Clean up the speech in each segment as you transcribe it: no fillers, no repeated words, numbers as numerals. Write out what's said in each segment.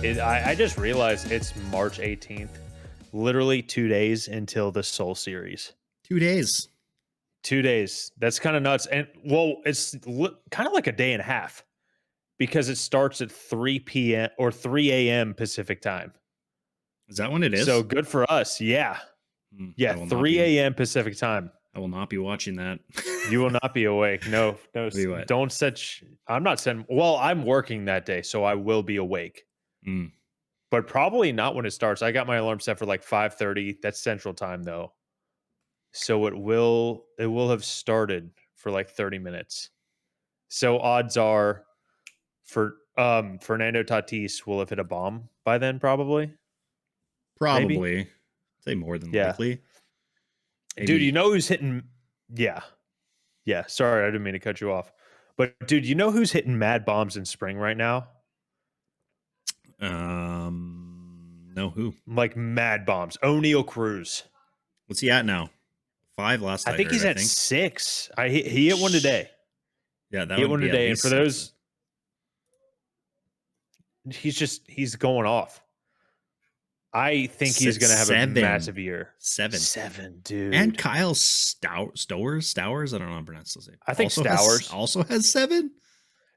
Dude, I just realized it's March 18th. Literally 2 days until the Soul Series. 2 days. 2 days. That's kind of nuts. And well, it's kind of like a day and a half because it starts at 3 p.m. or 3 a.m. Pacific time. Is that when it is? So good for us. Yeah. Yeah. 3 a.m. Pacific time. I will not be watching that. You will not be awake. No, don't set. I'm not setting. Well, I'm working that day, so I will be awake. But probably not when it starts. I got my alarm set for like 5:30. That's Central Time though. So it will have started for like 30 minutes. So odds are for Fernando Tatis will have hit a bomb by then, probably. Probably. Say more than likely. Maybe. Dude, you know who's hitting Yeah. Sorry, I didn't mean to cut you off. But dude, you know who's hitting mad bombs in spring right now? No, who? Like mad bombs. O'Neal Cruz. What's he at now? 5 last I think he's at 6. He hit one today. Yeah, that he hit would one be today. And for those, 6. he's going off. I think he's going to have a massive year. 7, dude. And Kyle Stowers. I don't know how to pronounce his name. I think Stowers also has 7.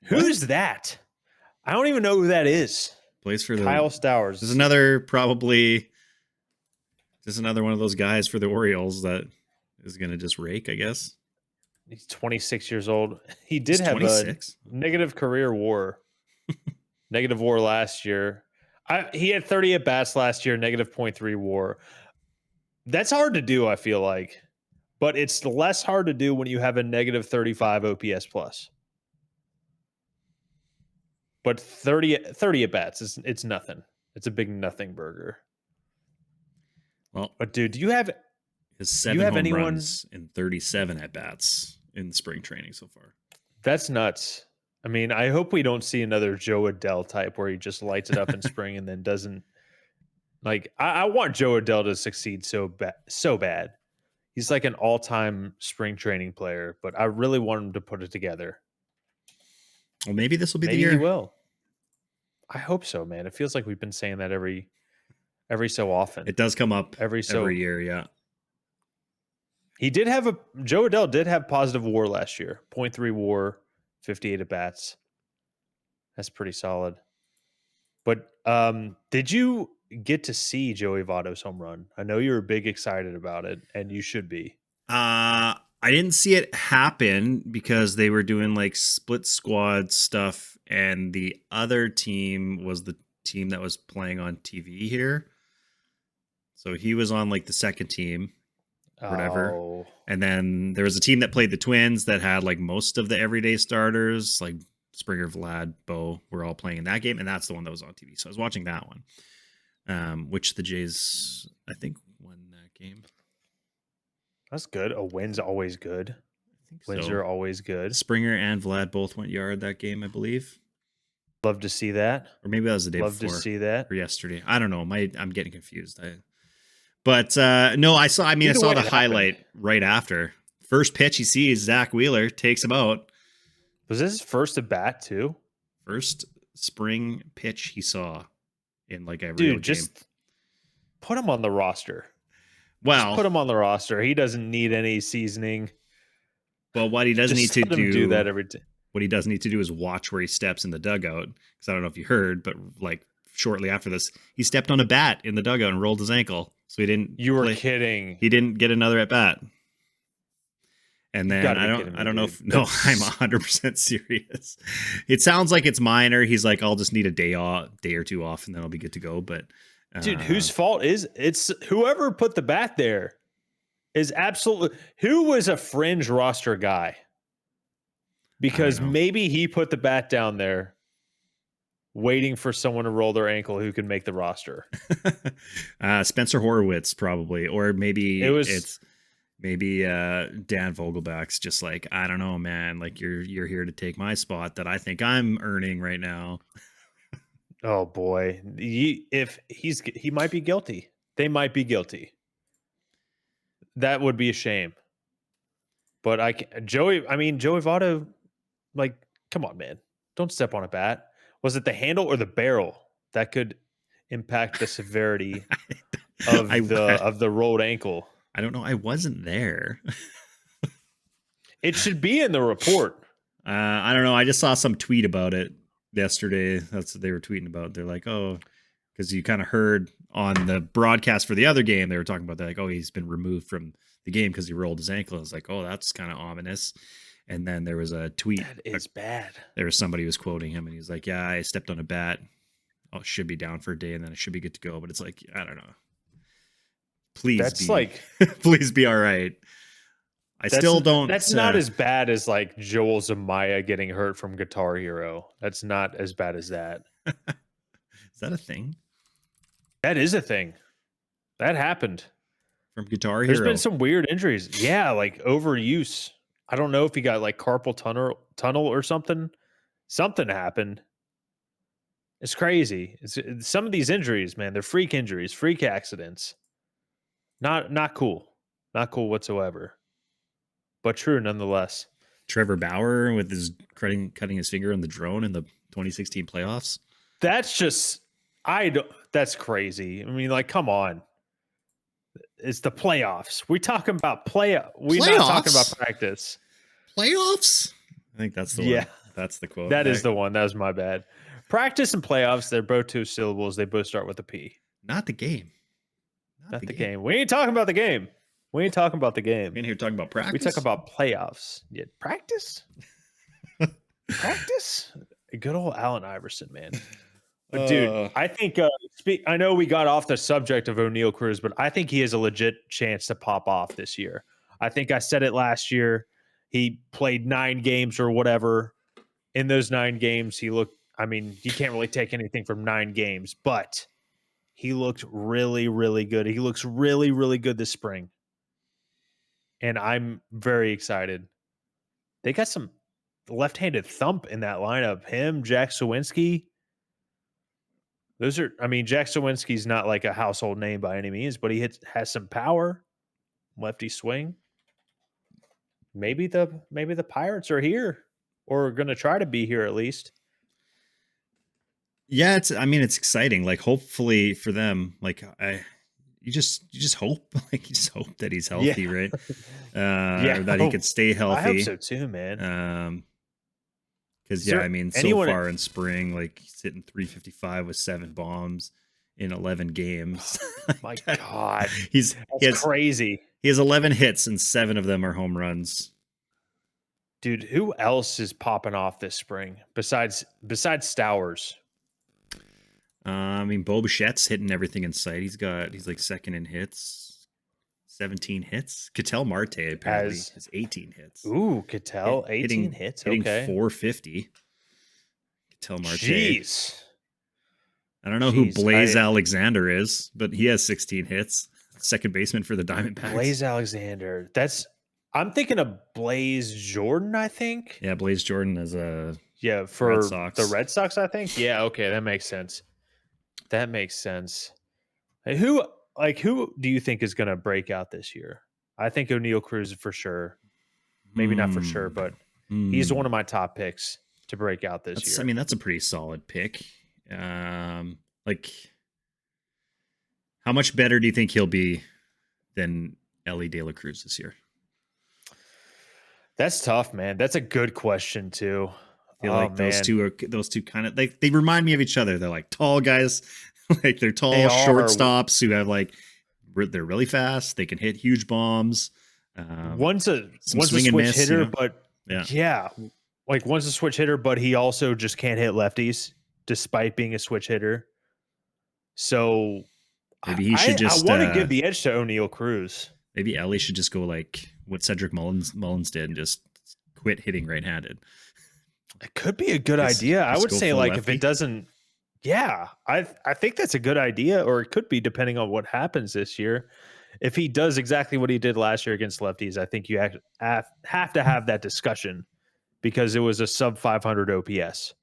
Who's that? I don't even know who that is. Plays for Kyle Stowers. There's another one of those guys for the Orioles that is going to just rake, I guess. He's 26 years old. He did have 26? A negative career WAR. Negative WAR last year. He had 30 at bats last year, negative 0.3 WAR. That's hard to do, I feel like. But it's less hard to do when you have a negative 35 OPS plus. But 30 at bats, it's nothing. It's a big nothing burger. Well, but dude, do you have his 7 home runs in 37 at bats in spring training so far? That's nuts. I mean, I hope we don't see another Joe Adell type where he just lights it up in spring and then doesn't. Like, I want Joe Adell to succeed so bad. He's like an all-time spring training player, but I really want him to put it together. Well, maybe this will be the year. He will. I hope so, man. It feels like we've been saying that every so often. It does come up every year, yeah. Joe Adell did have positive WAR last year. 0.3 WAR, 58 at bats. That's pretty solid. But did you get to see Joey Votto's home run? I know you were big excited about it, and you should be. I didn't see it happen because they were doing like split squad stuff, and the other team was the team that was playing on TV here. So he was on like the second team or whatever. Oh. And then there was a team that played the Twins that had like most of the everyday starters, like Springer, Vlad, Bo, were all playing in that game. And that's the one that was on TV. So I was watching that one, which the Jays, I think, won that game. That's good. A win's always good. I think wins are always good. Springer and Vlad both went yard that game, I believe. Love to see that. Or maybe that was the day before. Love to see that. Or yesterday. I don't know. I'm getting confused. But no, I saw the highlight right after. First pitch he sees, Zach Wheeler takes him out. Was this his first at bat too? First spring pitch he saw in like every game. Just put him on the roster. Well, just put him on the roster. He doesn't need any seasoning. Well, what he does need to do that every day. What he does need to do is watch where he steps in the dugout. Because I don't know if you heard, but like shortly after this, he stepped on a bat in the dugout and rolled his ankle. So he didn't. You were kidding. He didn't get another at bat. And then I don't know if I'm 100% serious. It sounds like it's minor. He's like, I'll just need a day or two off, and then I'll be good to go. But dude, whose fault is it's whoever put the bat there is absolutely who was a fringe roster guy. Because maybe he put the bat down there waiting for someone to roll their ankle who can make the roster. Spencer Horowitz probably, or maybe it's Dan Vogelback's just like, I don't know, man, like you're here to take my spot that I think I'm earning right now. Oh boy. He might be guilty. They might be guilty. That would be a shame. But Joey Votto, like, come on, man. Don't step on a bat. Was it the handle or the barrel that could impact the severity I of the rolled ankle. I don't know. I wasn't there. It should be in the report. I don't know. I just saw some tweet about it yesterday. That's what they were tweeting about. They're like, oh, because you kind of heard on the broadcast for the other game, they were talking about that, like, oh, he's been removed from the game because he rolled his ankle. I was like, oh, that's kind of ominous. And then there was a tweet. That is bad. There was somebody who was quoting him, and he's like, yeah, I stepped on a bat. Oh, should be down for a day, and then I should be good to go. But it's like, I don't know. Please please be all right. I still don't. That's not as bad as like Joel Zamaya getting hurt from Guitar Hero. That's not as bad as that. Is that a thing? That is a thing. That happened. From Guitar Hero. There's been some weird injuries. Yeah, like overuse. I don't know if he got like carpal tunnel or something. Something happened. It's crazy. Some of these injuries, man, they're freak injuries, freak accidents. Not cool. Not cool whatsoever. But true nonetheless. Trevor Bauer with his cutting his finger on the drone in the 2016 playoffs. That's just that's crazy. I mean, like, come on. It's the playoffs. We're talking about we're not talking about practice. Playoffs? I think that's the one. That's the quote. That is the one. That was my bad. Practice and playoffs, they're both two syllables. They both start with a P. Not the game. Not the game. We ain't talking about the game. We ain't talking about the game. We're in here talking about practice. We talk about playoffs. Yeah, practice? Practice? Good old Allen Iverson, man. Dude, I think I know we got off the subject of O'Neal Cruz, but I think he has a legit chance to pop off this year. I think I said it last year. He played 9 games or whatever. In those 9 games, he looked, I mean, you can't really take anything from 9 games, but he looked really, really good. He looks really, really good this spring. And I'm very excited. They got some left-handed thump in that lineup. Him, Jack Sawinski. Those are, I mean, Jack Sawinski's not like a household name by any means, but he has some power. Lefty swing. Maybe the Pirates are here or going to try to be here at least. Yeah, it's exciting. Like, hopefully for them, like you just hope that he's healthy, right? Or that he could stay healthy. I hope so too, man. Because so far in spring, like, he's hitting .355 with 7 bombs in 11 games. My God, he's crazy. He has 11 hits and 7 of them are home runs. Dude, who else is popping off this spring besides Stowers? Bo Bichette's hitting everything in sight. He's like second in hits, 17 hits. Ketel Marte apparently has 18 hits. Ooh, Ketel, 18 hits. Hitting 450. Ketel Marte. Jeez. I don't know who Blaze Alexander is, but he has 16 hits. Second baseman for the Diamondbacks. Blaze Alexander. I'm thinking of Blaze Jordan, I think. Yeah, Blaze Jordan is for Red Sox. The Red Sox, I think. Yeah, okay, that makes sense. Hey, who do you think is going to break out this year? I think O'Neal Cruz for sure. Maybe not for sure, but he's one of my top picks to break out this year. I mean, that's a pretty solid pick. Like, how much better do you think he'll be than Ellie De La Cruz this year? That's tough, man. That's a good question too. I feel like those two kind of they remind me of each other. They're like tall guys, like they're tall shortstops who have like they're really fast. They can hit huge bombs. One's a switch hitter, but like one's a switch hitter, but he also just can't hit lefties despite being a switch hitter. So maybe he should just. I want to give the edge to O'Neal Cruz. Maybe Ellie should just go like what Cedric Mullins did and just quit hitting right-handed. It could be a good idea. I would say like lefty. If it doesn't, I think that's a good idea, or it could be depending on what happens this year. If he does exactly what he did last year against lefties, I think you have to have that discussion because it was a sub 500 OPS.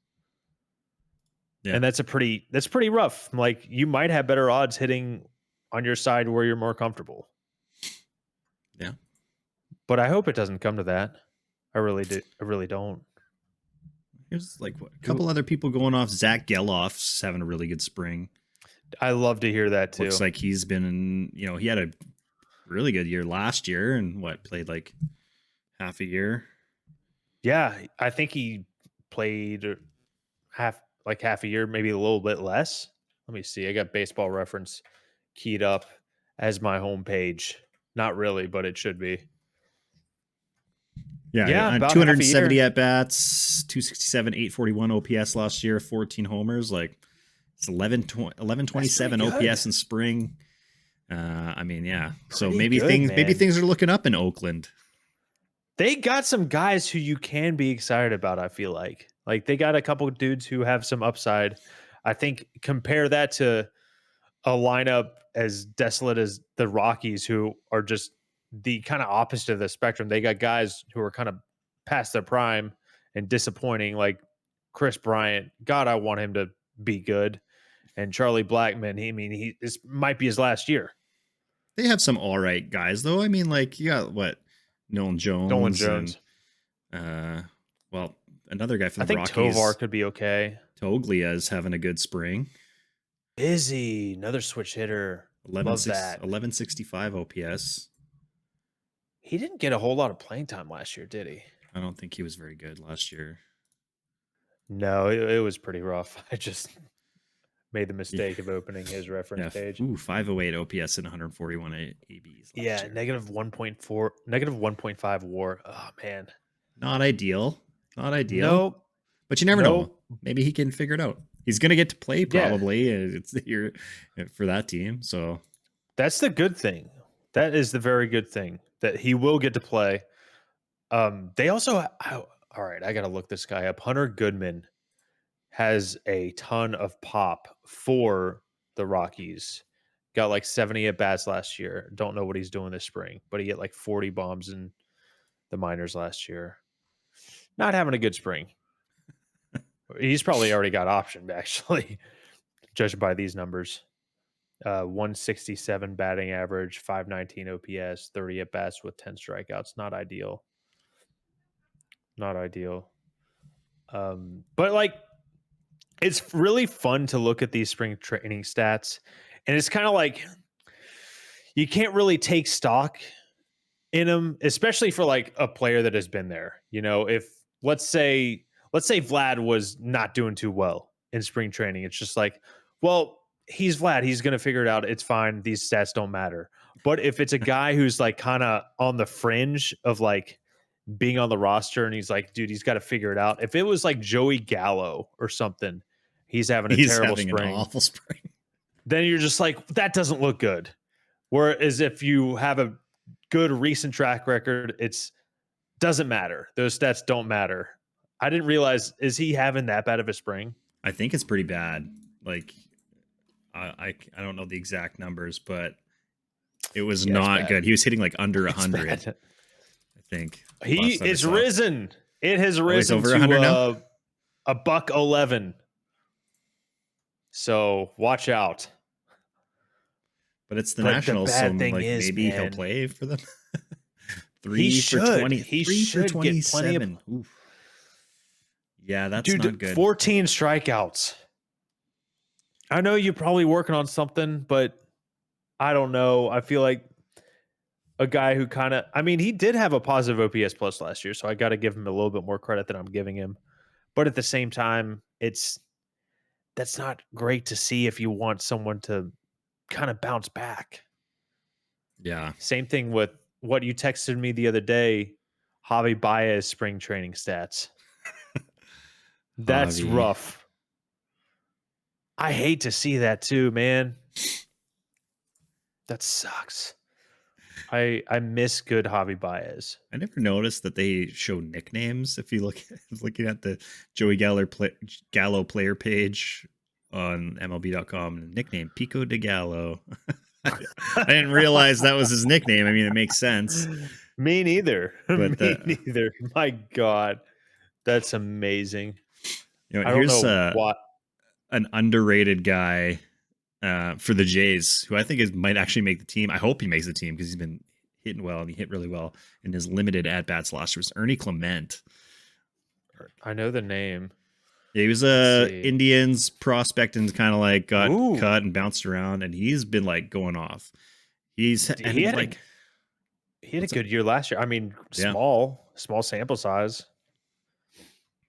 Yeah. And that's pretty rough. Like, you might have better odds hitting on your side where you're more comfortable. Yeah. But I hope it doesn't come to that. I really do. I really don't. Here's like a couple other people going off. Zach Geloff's having a really good spring. I love to hear that too. Looks like he's been, he had a really good year last year and played like half a year. Yeah, I think he played half a year, maybe a little bit less. Let me see. I got Baseball Reference keyed up as my homepage. Not really, but it should be. Yeah, about 270 at bats, 267, 841 OPS last year, 14 homers. Like it's 1127 OPS in spring. I mean, yeah. So maybe things are looking up in Oakland. They got some guys who you can be excited about. I feel like they got a couple of dudes who have some upside. I think compare that to a lineup as desolate as the Rockies, who are just the kind of opposite of the spectrum. They got guys who are kind of past their prime and disappointing, like Chris Bryant. God, I want him to be good. And Charlie Blackmon, this might be his last year. They have some all right guys, though. I mean, like, you got Nolan Jones. And, another guy for the Rockies. I think Tovar could be okay. Toglia is having a good spring. Busy, another switch hitter. Love that. 1165 OPS. He didn't get a whole lot of playing time last year, did he? I don't think he was very good last year. No, it was pretty rough. I just made the mistake of opening his reference page. 508 OPS and 141 ABs. Yeah, negative 1.4, negative 1.5 WAR. Oh man, not ideal. Not ideal. Nope. But you never know. Maybe he can figure it out. He's going to get to play probably. It's here for that team. So that's the good thing. That is the very good thing that he will get to play. They also, all right, I got to look this guy up. Hunter Goodman has a ton of pop for the Rockies. Got like 70 at bats last year. Don't know what he's doing this spring, but he hit like 40 bombs in the minors last year. Not having a good spring. He's probably already got optioned, actually, judging by these numbers. 167 batting average, 519 OPS, 30 at bats with 10 strikeouts. Not ideal. Not ideal. But like, it's really fun to look at these spring training stats, and it's kind of like you can't really take stock in them, especially for like a player that has been there. If let's say Vlad was not doing too well in spring training, it's just like, well, he's Vlad. He's going to figure it out. It's fine. These stats don't matter. But if it's a guy who's like kind of on the fringe of like being on the roster and he's like, dude, he's got to figure it out. If it was like Joey Gallo or something, he's having terrible spring. An awful spring. Then you're just like, that doesn't look good. Whereas if you have a good recent track record, it's doesn't matter. Those stats don't matter. I didn't realize, is he having that bad of a spring? I think it's pretty bad. Like, I don't know the exact numbers, but it was not good. He was hitting like under 100. I think it's risen. It has risen over 100 to now? a $111. So watch out. But it's the Nationals, so like maybe he'll play for them. 3 for 20. He 3 for should 27. Get plenty of... Yeah, that's not good. 14 strikeouts. I know you're probably working on something, but I don't know. I feel like a guy who he did have a positive OPS plus last year, so I got to give him a little bit more credit than I'm giving him. But at the same time, that's not great to see if you want someone to kind of bounce back. Yeah. Same thing with what you texted me the other day, Javi Baez spring training stats. That's rough. I hate to see that too, man. That sucks. I miss good Javi Baez. I never noticed that they show nicknames. If you looking at the Joey Gallo player page on MLB.com, nickname Pico de Gallo. I didn't realize that was his nickname. I mean, it makes sense. Me neither. Neither. My God, that's amazing. Here's an underrated guy for the Jays, who I think might actually make the team. I hope he makes the team because he's been hitting well and he hit really well in his limited at bats last year. Was Ernie Clement. I know the name. Yeah, he was Let's a see. Indians prospect and kind of like got Ooh, cut and bounced around, and he's been like going off. He's he and had a like he had a what's up? good year last year. I mean, Yeah, small sample size.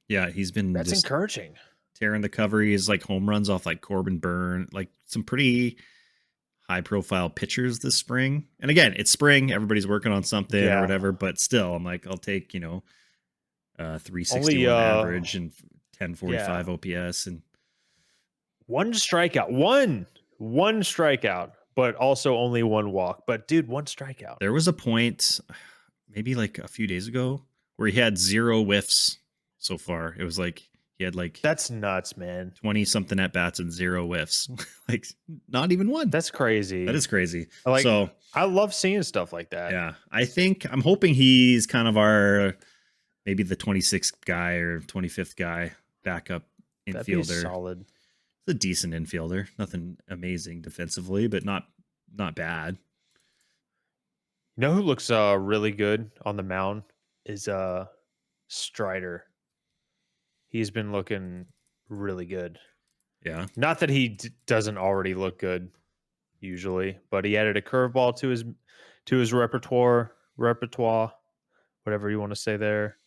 yeah, he's been That's just encouraging. tearing the cover. He's like home runs off like Corbin Byrne, like some pretty high profile pitchers this spring. And again, it's spring, everybody's working on something or Yeah. whatever, but still, I'm like, I'll take 361 Only average and yeah. 1045 OPS and One strikeout. One strikeout, but also only one walk. But dude, one strikeout. there was a point maybe like a few days ago where he had 0 whiffs so far. It was like he had like That's nuts, man. 20 something at bats and 0 whiffs. Like not even one. That's That crazy. is crazy. Like So, I love seeing stuff like that. yeah, I'm hoping he's kind of our maybe the 26th guy or 25th guy backup That'd be infielder. solid. It's a decent infielder. Nothing amazing defensively, but not bad. You know who looks really good on the mound is Strider. He's been looking really good. Yeah. Not that he doesn't already look good usually, but he added a curveball to his repertoire, whatever you want to say there.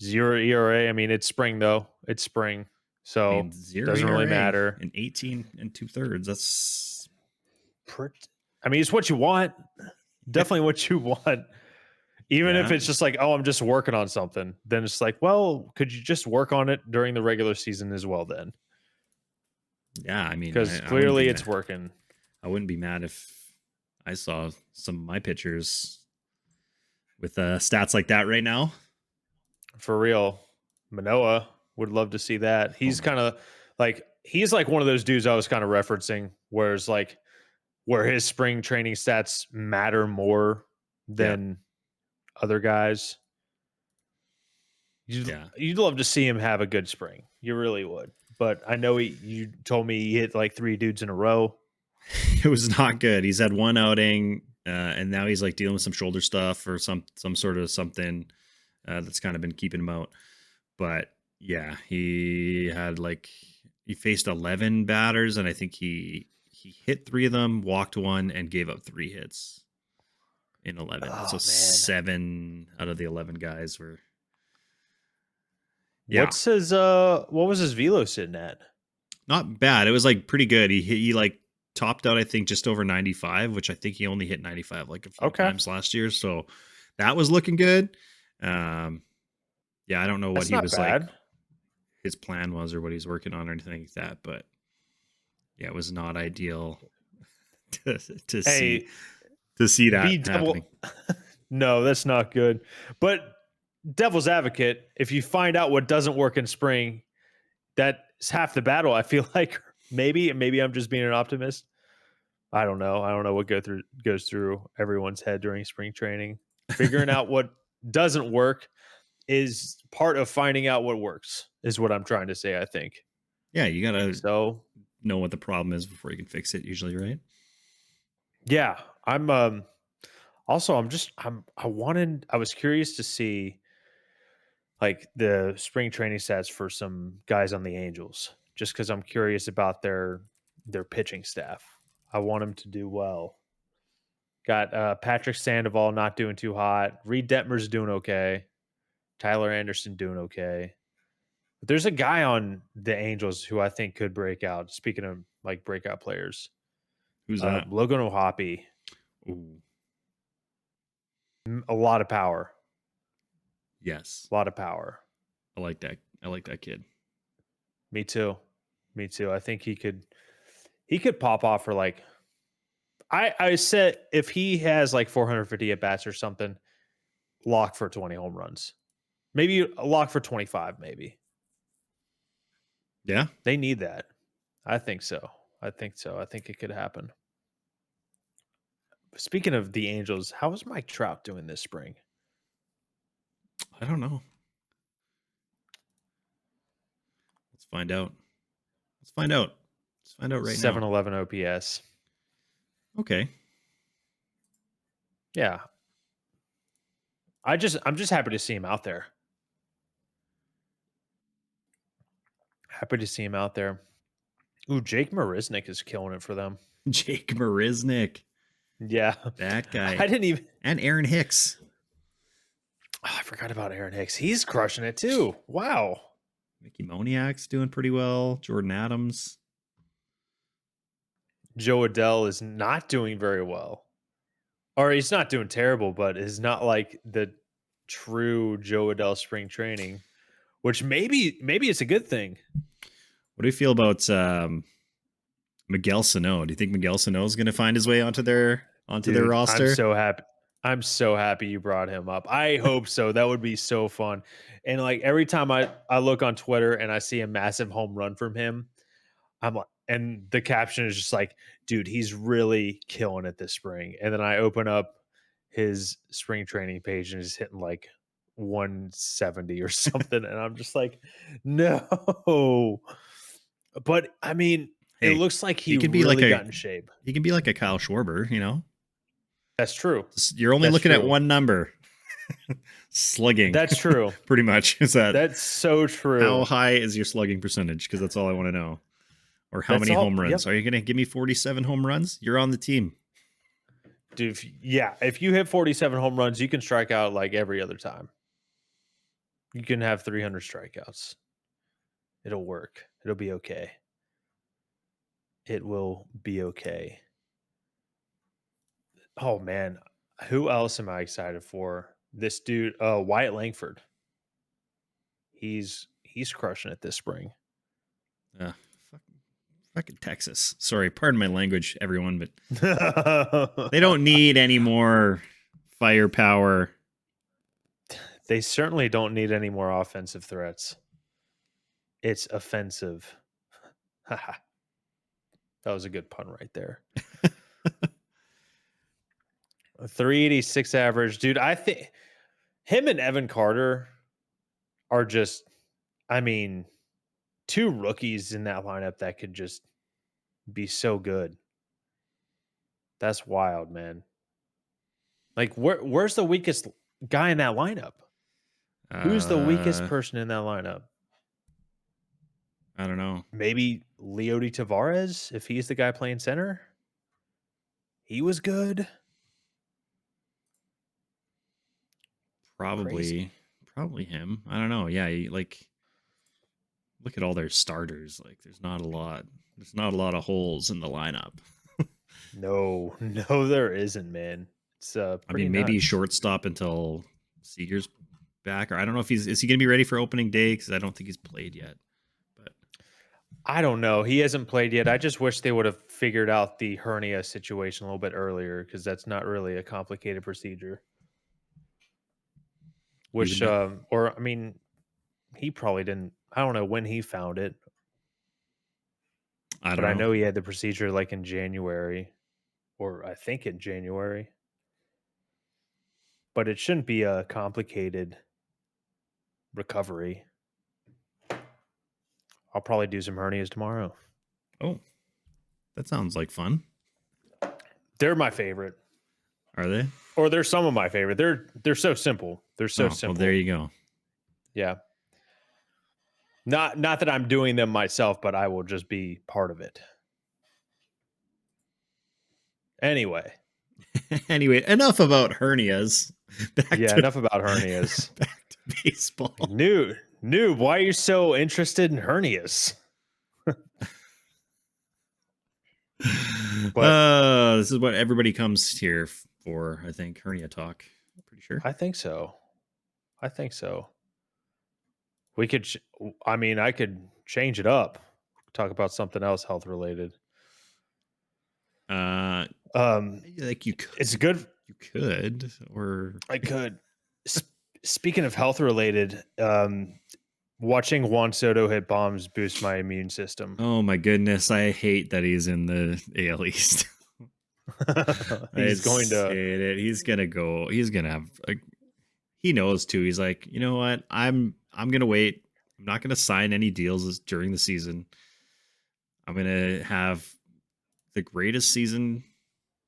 0 ERA. I mean, it's spring though. It's spring, I so mean, 0 doesn't really ERA matter. in 18 and 2/3. That's I mean, it's what you want. Definitely what you want. Even if yeah. it's just like, oh, I'm just working on something, then it's like, well, could you just work on it during the regular season as well then? Yeah, I mean, Because I wouldn't be clearly it's mad. working. I wouldn't be mad if I saw some of my pitchers with stats like that right now. For real. Manoa would love to see that. Oh He's my. kind of like he's like one of those dudes I was kind of referencing, whereas like where his spring training stats matter more Yeah. than other guys. You'd Yeah. you'd love to see him have a good spring. You really would. But I know you told me he hit like 3 dudes in a row. It was not good. He's had one outing, and now he's like dealing with some shoulder stuff or some sort of something that's kind of been keeping him out. But yeah, he faced 11 batters, and I think he hit 3 of them, walked 1, and gave up 3 hits in 11. So Oh man. 7 out of the 11 guys were yeah, What's his what was his velo sitting at? not bad. It was like pretty good. He like topped out I think just over 95, which I think he only hit 95 like a few Okay. times last year. So that was looking good. Um yeah, I don't know what That's he not was like bad. his plan was or what he's working on or anything like that, but yeah, it was not ideal to, to see Hey, to see be that happening. devil. No, that's not good. But devil's advocate, if you find out what doesn't work in spring, that's half the battle. I feel like maybe I'm just being an optimist. I don't know. I don't know what goes through everyone's head during spring training. Figuring out what doesn't work is part of finding out what works. Is what I'm trying to say. I think Yeah, you gotta so. know what the problem is before you can fix it. Usually, right? Yeah, I'm. Also, I was curious to see like the spring training stats for some guys on the Angels, just because I'm curious about their pitching staff. I want them to do well. Got Patrick Sandoval not doing too hot. Reed Detmer's doing okay. Tyler Anderson doing okay. But there's a guy on the Angels who I think could break out. Speaking of like breakout players, Who's that? Logan O'Hoppe, Ooh, a lot of power, yes. a lot of power. I like that. I like that kid. Me too. Me too. I think he could pop off for like I said if he has like 450 at bats or something, lock for 20 home runs. Maybe a lock for 25 maybe. Yeah. They need that. I think so. I think so. I think it could happen. Speaking of the Angels, how is Mike Trout doing this spring? I don't know. Let's find out. Let's find out. Let's find out right now. 711 OPS. Okay. Yeah. I'm just happy to see him out there. Happy to see him out there. Ooh, Jake Marisnik is killing it for them. Jake Marisnik. Yeah. That guy. I didn't even. And Aaron Hicks. Oh, I forgot about Aaron Hicks. He's crushing it too. Wow. Mickey Moniak's doing pretty well. Jordan Adams. Joe Adele is not doing very well. Or he's not doing terrible, but is not like the true Joe Adele spring training, which maybe it's a good thing. What do you feel about Miguel Sano? Do you think Miguel Sano is going to find his way onto their roster? I'm so happy. I'm so happy you brought him up. I hope so. That would be so fun. And like every time I look on Twitter and I see a massive home run from him, I'm like, and the caption is just like, dude, he's really killing it this spring. And then I open up his spring training page and he's hitting like 170 or something. And I'm just like, no. But I mean, it Hey, looks like he can be really like got in shape. He can be like a Kyle Schwarber, you know? That's true. You're only looking at one number. Slugging. That's true. Pretty much. That's so true. How high is your slugging percentage? Because that's all I want to know. Or how many home runs? Yep. Are you going to give me 47 home runs? You're on the team. Dude, if you hit 47 home runs, you can strike out like every other time. You can have 300 strikeouts. It'll work. It'll be okay. It will be okay. Oh, man. Who else am I excited for? This dude, Wyatt Langford. He's crushing it this spring. Fucking Texas. Sorry, pardon my language, everyone, but they don't need any more firepower. They certainly don't need any more offensive threats. It's offensive. That was a good pun right there. 386 average. Dude, I think him and Evan Carter are just, I mean, two rookies in that lineup that could just be so good. That's wild, man. Like, where's the weakest guy in that lineup? Who's the weakest person in that lineup? I don't know. Maybe Leody Tavares, if he's the guy playing center. He was good. Probably him. I don't know. Yeah, like look at all their starters. Like there's not a lot of holes in the lineup. No, there isn't, man. It's maybe shortstop until Seager's back, or I don't know if is he going to be ready for opening day, because I don't think he's played yet. But I don't know. He hasn't played yet. I just wish they would have figured out the hernia situation a little bit earlier, because that's not really a complicated procedure. Which, or I mean, he probably didn't. I don't know when he found it. I know he had the procedure like in January, or I think in January. But it shouldn't be a complicated recovery. I'll probably do some hernias tomorrow. Oh, that sounds like fun. They're my favorite. Are they? Or they're some of my favorite. They're so simple. They're so simple. Well, there you go. Yeah. Not that I'm doing them myself, but I will just be part of it. Anyway, enough about hernias. Enough about hernias. Back to baseball. Noob, why are you so interested in hernias? This is what everybody comes here for, I think. Hernia talk. I'm pretty sure. I think so. We could, I could change it up. Talk about something else health related. Like you could. It's good. You could, or I could. Speaking of health related, watching Juan Soto hit bombs boosts my immune system. Oh my goodness, I hate that he's in the AL East. He's gonna go. He's gonna have. He knows too. He's like, you know what? I'm gonna wait. I'm not gonna sign any deals during the season. I'm gonna have the greatest season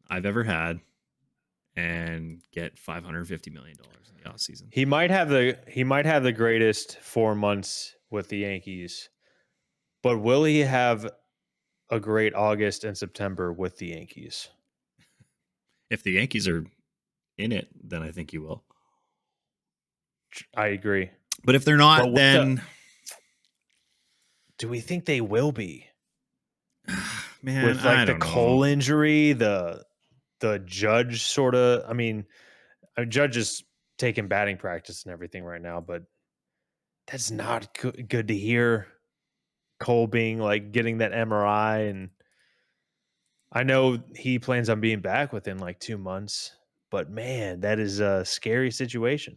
I've ever had, and get $550 million in the offseason. He might have the greatest 4 months with the Yankees, But will he have a great August and September with the Yankees? If the Yankees are in it, then I think he will. I agree. But if they're But not, then do we think they will be? man, With I like the don't know. Cole injury, the Judge sort of. I mean, Judge is taking batting practice and everything right now, but that's not good to hear. Cole being like getting that MRI, and I know he plans on being back within like 2 months. But man, that is a scary situation.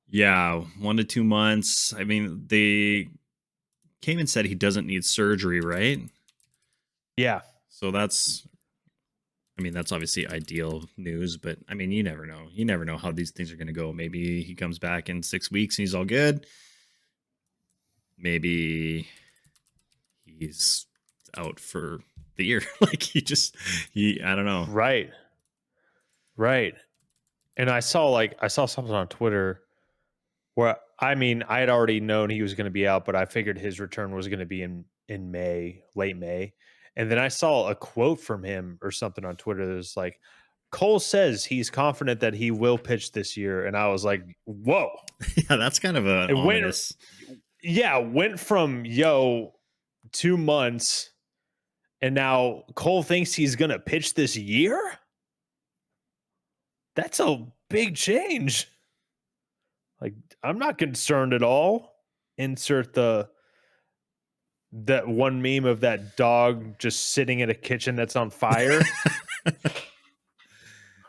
Yeah, 1 to 2 months. I mean, they came and said he doesn't need surgery, right? Yeah, So that's obviously ideal news, but I mean, you never know. You never know how these things are going to go. Maybe he comes back in 6 weeks and he's all good. Maybe he's out for the year. Like I don't know. right, right. And I saw something on Twitter where, I mean, I had already known he was going to be out, but I figured his return was going to be in May, late May. And then I saw a quote from him or something on Twitter that was like, Cole says he's confident that he will pitch this year, and I was like, whoa. Yeah, that's kind of an It went, ominous. yeah, went from 2 months, and now Cole thinks he's going to pitch this year. That's a big change. Like, I'm not concerned at all. Insert that one meme of that dog just sitting in a kitchen that's on fire.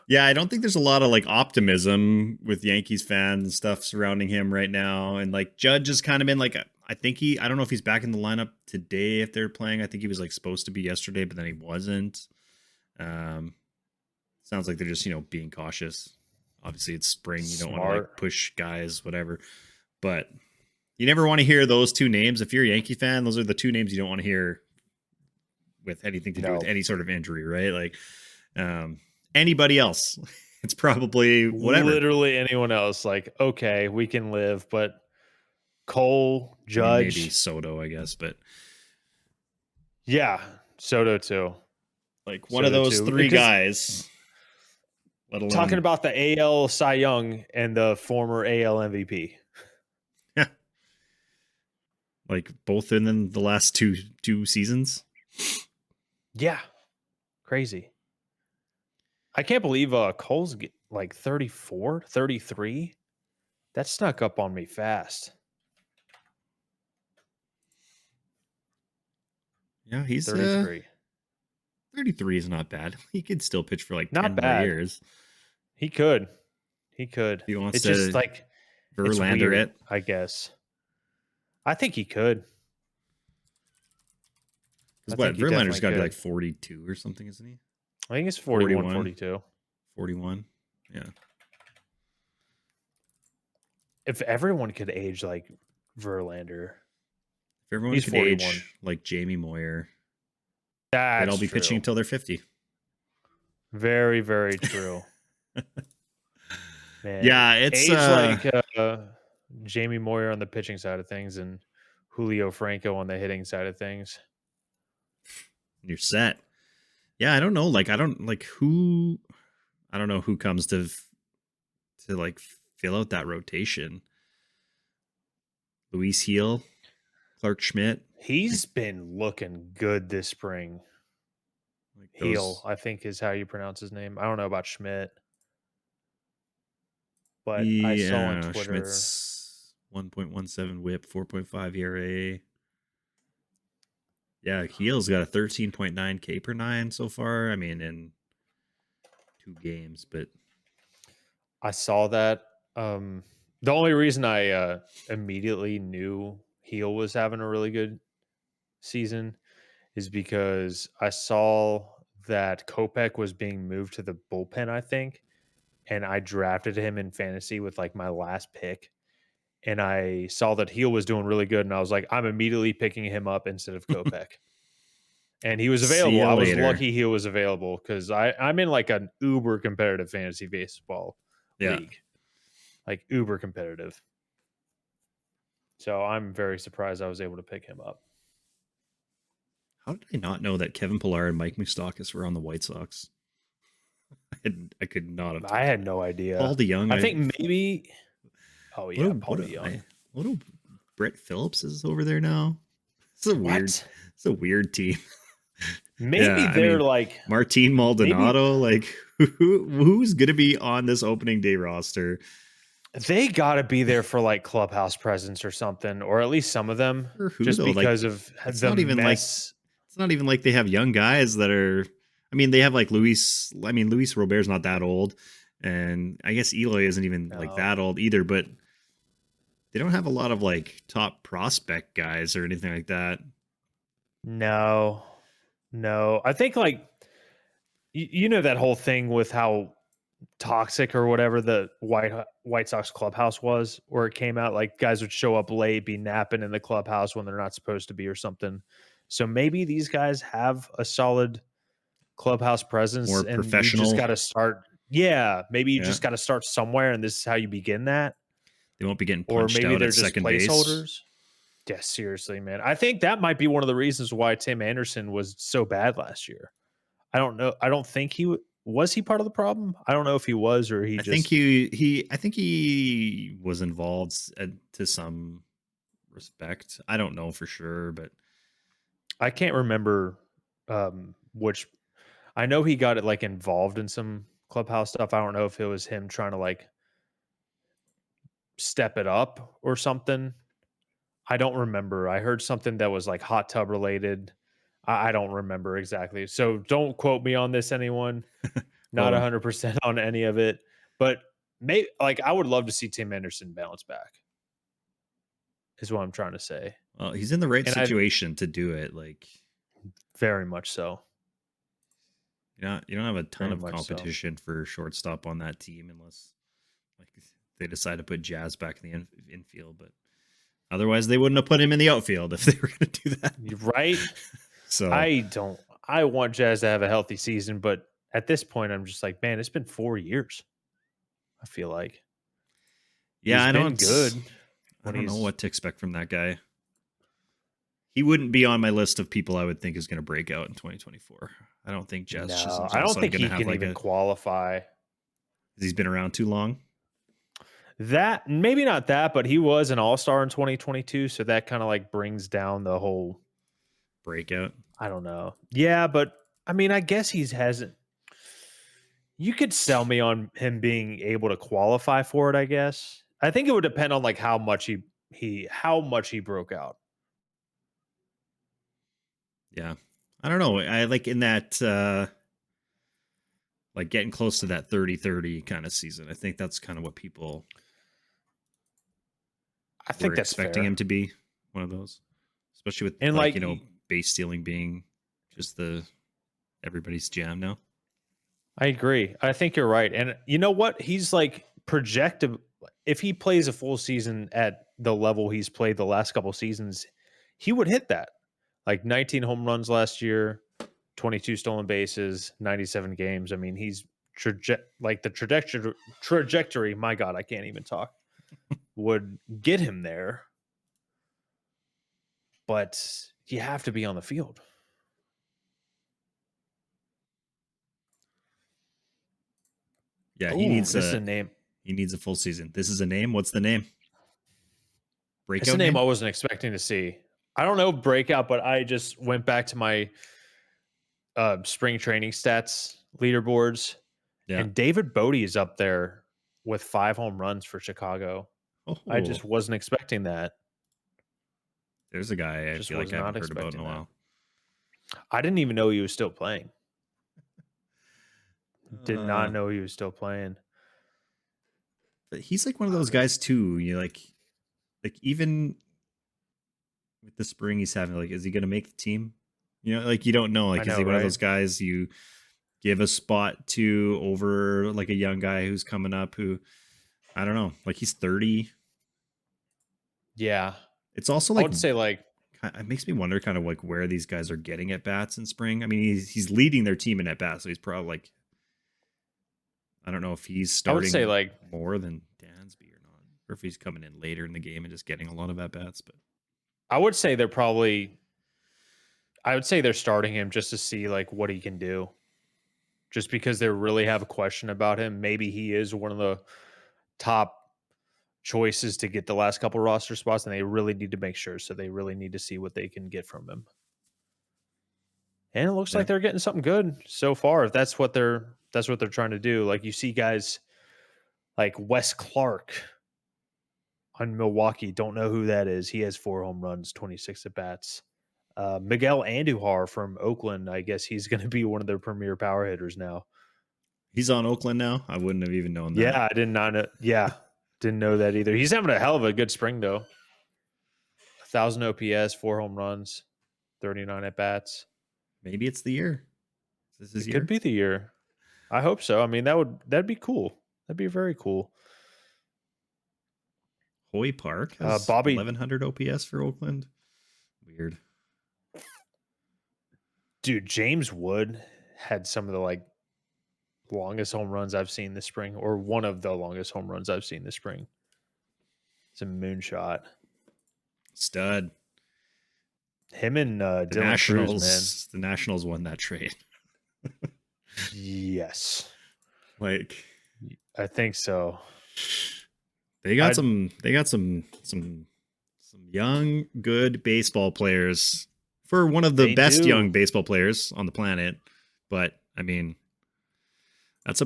Yeah, I don't think there's a lot of like optimism with Yankees fans and stuff surrounding him right now. And like Judge has kind of been like, I don't know if he's back in the lineup today if they're playing. I think he was like supposed to be yesterday, but then he wasn't. Um, Sounds like they're just, being cautious. Obviously, it's spring. You don't want to like Smart. push guys, whatever. But you never want to hear those two names. If you're a Yankee fan, those are the two names you don't want to hear with anything to do with No. any sort of injury, right? Like anybody else, it's probably whatever. Literally anyone else. Like, okay, we can live, but Cole, I mean, maybe Judge. Soto, I guess, but Yeah. Soto too. like one of Soto those too. three Because guys, let talking alone about the AL Cy Young and the former AL MVP. like both in the last two seasons. Yeah. Crazy. I can't believe Cole's like 34, 33. That snuck up on me fast. Yeah, he's 33. 33 is not bad. He could still pitch for like 10 Not more bad. years. He could. He could. If he wants It's just to like, it's Verlander weird, it. I guess. I think he could. I Because think what? he Verlander's definitely got to be could. like 42 or something, isn't he? I think it's 41, 41. 42. 41. Yeah. If everyone could age like Verlander, If everyone he's could 41. age like Jamie Moyer, they'd all That's be pitching true. until they're 50. Very, very true. Man, Yeah, it's age like Jamie Moyer on the pitching side of things and Julio Franco on the hitting side of things. you're set. Yeah, I don't know. Like, I don't know who comes to like fill out that rotation. Luis Heel, Clark Schmidt, He's been looking good this spring. like Heel, those. I think is how you pronounce his name. I don't know about Schmidt, but I saw on Yeah, Twitter. Schmidt's 1.17 whip, 4.5 ERA. Yeah, Heel's got a 13.9 K per nine so far. I mean, in 2 games, but I saw that. The only reason I immediately knew Heel was having a really good season is because I saw that Kopech was being moved to the bullpen, I think, and I drafted him in fantasy with like my last pick. And I saw that Heel was doing really good, and I was like, I'm immediately picking him up instead of Kopech. And he was see available. you I was later. lucky he was available because I'm in like an uber competitive fantasy baseball Yeah. league, like uber competitive. So I'm very surprised I was able to pick him up. How did I not know that Kevin Pillar and Mike Moustakas were on the White Sox? I could not have I told you had that. no idea. Paul DeYoung. I think maybe. Oh What a yeah, Paul what a DeYoung. what a Brett Phillips is over there now. It's a weird. What? It's a weird team. Maybe Yeah, I they're mean, like Martin maybe Maldonado. Like, who's gonna be on this opening day roster? they got to be there for like clubhouse presence or something, or at least some of them, For who just though? Like, because of it's the not even like mess. they have young guys that are. I mean, they have like Luis. I mean, Luis Robert's not that old, and I guess Eloy isn't even like No, that old either. But they don't have a lot of like top prospect guys or anything like that. no, no. I think like you know that whole thing with how toxic or whatever the White Sox clubhouse was, where it came out like guys would show up late, be napping in the clubhouse when they're not supposed to be or something. So maybe these guys have a solid clubhouse presence More and you just professional. got to start. Yeah, maybe you Yeah, just got to start somewhere and this is how you begin that. they won't be getting Or punched maybe out they're at just second base. placeholders. Yeah, seriously, man. I think that might be one of the reasons why Tim Anderson was so bad last year. I don't know. I don't think was he part of the problem. I don't know if he was or he I think just. I think he was involved to some respect. I don't know for sure, but I can't remember which. I know he got it like involved in some clubhouse stuff. I don't know if it was him trying to like step it up or something. I don't remember. I heard something that was like hot tub related. I don't remember exactly. So don't quote me on this, anyone. quote Not him. 100% on any of it, but maybe like I would love to see Tim Anderson bounce back. Is what I'm trying to say, Well, he's in the right and I situation to do it. Like, very much so, you don't have a ton very of much so. competition for shortstop on that team unless like they decide to put Jazz back in the infield. But otherwise, they wouldn't have put him in the outfield if they were going to do that. You're right. So I don't. I want Jazz to have a healthy season, but at this point, I'm just like, man, it's been 4 years. I feel like yeah, he's been good I when don't know he's what to expect from that guy. He wouldn't be on my list of people I would think is going to break out in 2024. I don't think Jazz no. Chisholm's I all of a don't sudden think going to he have can like even a. qualify. He's been around too long. That maybe not that, but he was an all-star in 2022, so that kind of like brings down the whole Breakout. I don't know. Yeah, but I mean, I guess he hasn't you could sell me on him being able to qualify for it, I guess. I think it would depend on like how much how much he broke out. Yeah. I don't know. I like in that like getting close to that 30-30 kind of season. I think that's kind of what people I were think that's expecting fair. him to be, one of those. Especially with And like, like base stealing being just the everybody's jam now. I agree. I think you're right. And you know what? He's like projected if he plays a full season at the level he's played the last couple seasons, he would hit that. Like 19 home runs last year, 22 stolen bases, 97 games. I mean, he's like the trajectory, my god, I can't even talk. Would get him there. But you have to be on the field. Yeah, Oh, this is a name. he needs a full season. This is a name. What's the name? It's a Breakout name name? I wasn't expecting to see. I don't know breakout, but I just went back to my spring training stats leaderboards, Yeah. and David Bodie is up there with 5 home runs for Chicago. I Oh, just wasn't expecting that. there's a guy I Just feel was like I not haven't heard about in expecting a that. while. I didn't even know he was still playing. Did not Uh, know he was still playing. but he's like one of those guys too. You like even with the spring he's having, like, is he going to make the team? Like you don't know. I Like, is know, he one of right? those guys you give a spot to over like a young guy who's coming up who I don't know. Like he's 30. Yeah. It's also I like would say like it makes me wonder kind of like where these guys are getting at bats in spring. I mean, he's leading their team in at bats, so he's probably like I don't know if he's I would say starting like more than Dansby or not. or if he's coming in later in the game and just getting a lot of at bats. But I would say they're starting him just to see like what he can do. Just because they really have a question about him. Maybe he is one of the top choices to get the last couple roster spots, and they really need to make sure. So they really need to see what they can get from him. And it looks like they're getting something good so far. If that's what they're trying to do. Like you see guys like Wes Clark on Milwaukee. Don't know who that is. He has 4 home runs, 26 at bats. Miguel Andujar from Oakland. I guess he's going to be one of their premier power hitters now. He's on Oakland now. I wouldn't have even known that. Yeah, I did not know. Yeah, didn't know that either. He's having a hell of a good spring though. 1,000 OPS, 4 home runs, 39 at bats. Maybe it's the year. Is this his year? Could be the year. I hope so. I mean, that'd be cool. That'd be very cool. Hoy Park has 1,100 OPS for Oakland. Weird. Dude, James Wood had some of the like longest home runs I've seen this spring, or one of the longest home runs I've seen this spring. It's a moonshot. Stud. Him and Dylan Nationals, Cruz, man. The Nationals won that trade. Yes. Like, I think so. They got some young, good baseball players for one of the best young baseball players on the planet. But I mean, that's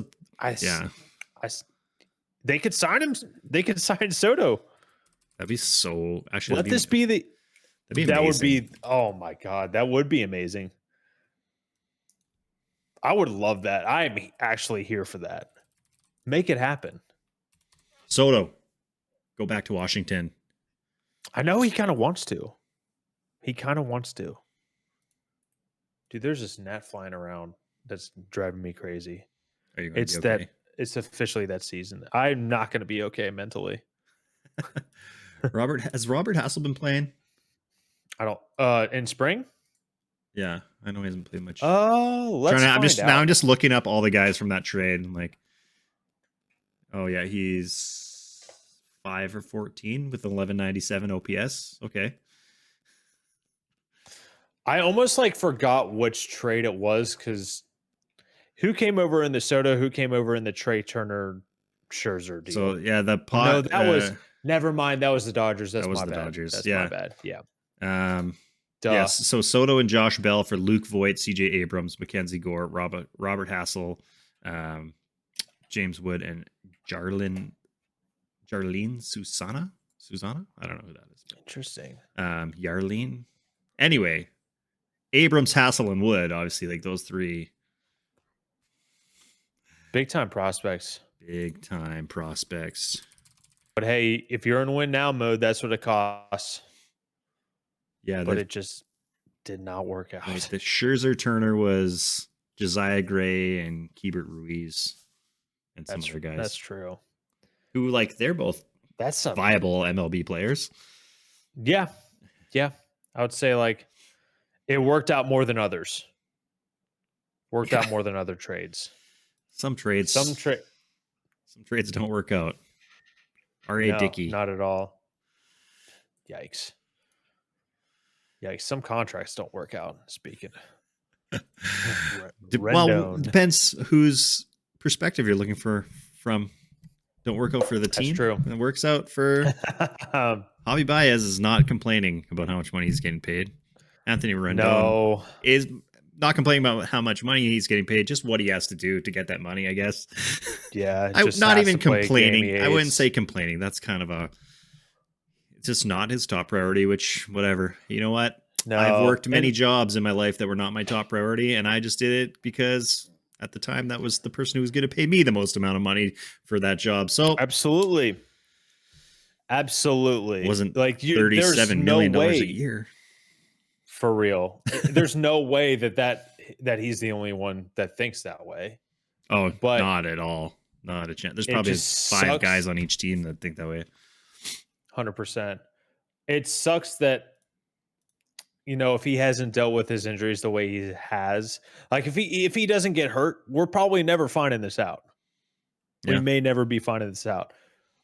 they could sign him. They could sign Soto. That'd be so. Actually, let this be the. That would be. Oh my god, that would be amazing. I would love that. I'm actually here for that. Make it happen. Soto, go back to Washington. I know he kind of wants to. Dude, there's this gnat flying around that's driving me crazy. Are you going to be okay? It's officially that season. I'm not going to be okay mentally. Has Robert Hassel been playing? I don't. In spring? Yeah, I know he hasn't played much. Oh, I'm just looking up all the guys from that trade. I'm like, oh yeah, he's 5 or 14 with 1197 OPS. Okay. I almost like forgot which trade it was because who came over in the Soto, who came over in the Trey Turner Scherzer deal. So yeah, no, that was never mind. That was the Dodgers. That's my bad. Dodgers. That's my bad. Yeah. Yes. So Soto and Josh Bell for Luke Voigt, CJ Abrams, Mackenzie Gore, Robert Hassel, James Wood, and Jarlene Susana. I don't know who that is. Interesting. Yarlene. Anyway, Abrams, Hassel, and Wood. Obviously, like those three. Big time prospects. But hey, if you're in win now mode, that's what it costs. Yeah, but it just did not work out. Right, the Scherzer Turner was Josiah Gray and Keibert Ruiz and some other guys. That's true. Who they're both viable MLB players. Yeah. Yeah. I would say it worked out more than others. Out more than other trades. Some trades don't work out. R.A. Dickey. Not at all. Yikes. Some contracts don't work out. Speaking. Well, depends whose perspective you're looking from. Don't work out for the team. That's true. It works out for Javi Baez is not complaining about how much money he's getting paid. Anthony Rendon is not complaining about how much money he's getting paid, just what he has to do to get that money, I guess. Yeah. I'm not even complaining. I wouldn't say complaining. That's kind of it's just not his top priority, which whatever. You know what? No, I've worked many jobs in my life that were not my top priority, and I just did it because at the time that was the person who was going to pay me the most amount of money for that job. So absolutely. Wasn't $37 million a year. For real. There's no way that he's the only one that thinks that way. Oh, but not at all. Not a chance. There's probably 5 guys on each team that think that way. 100%. It sucks that, if he hasn't dealt with his injuries the way he has, if he doesn't get hurt, we're probably never finding this out. Yeah. We may never be finding this out.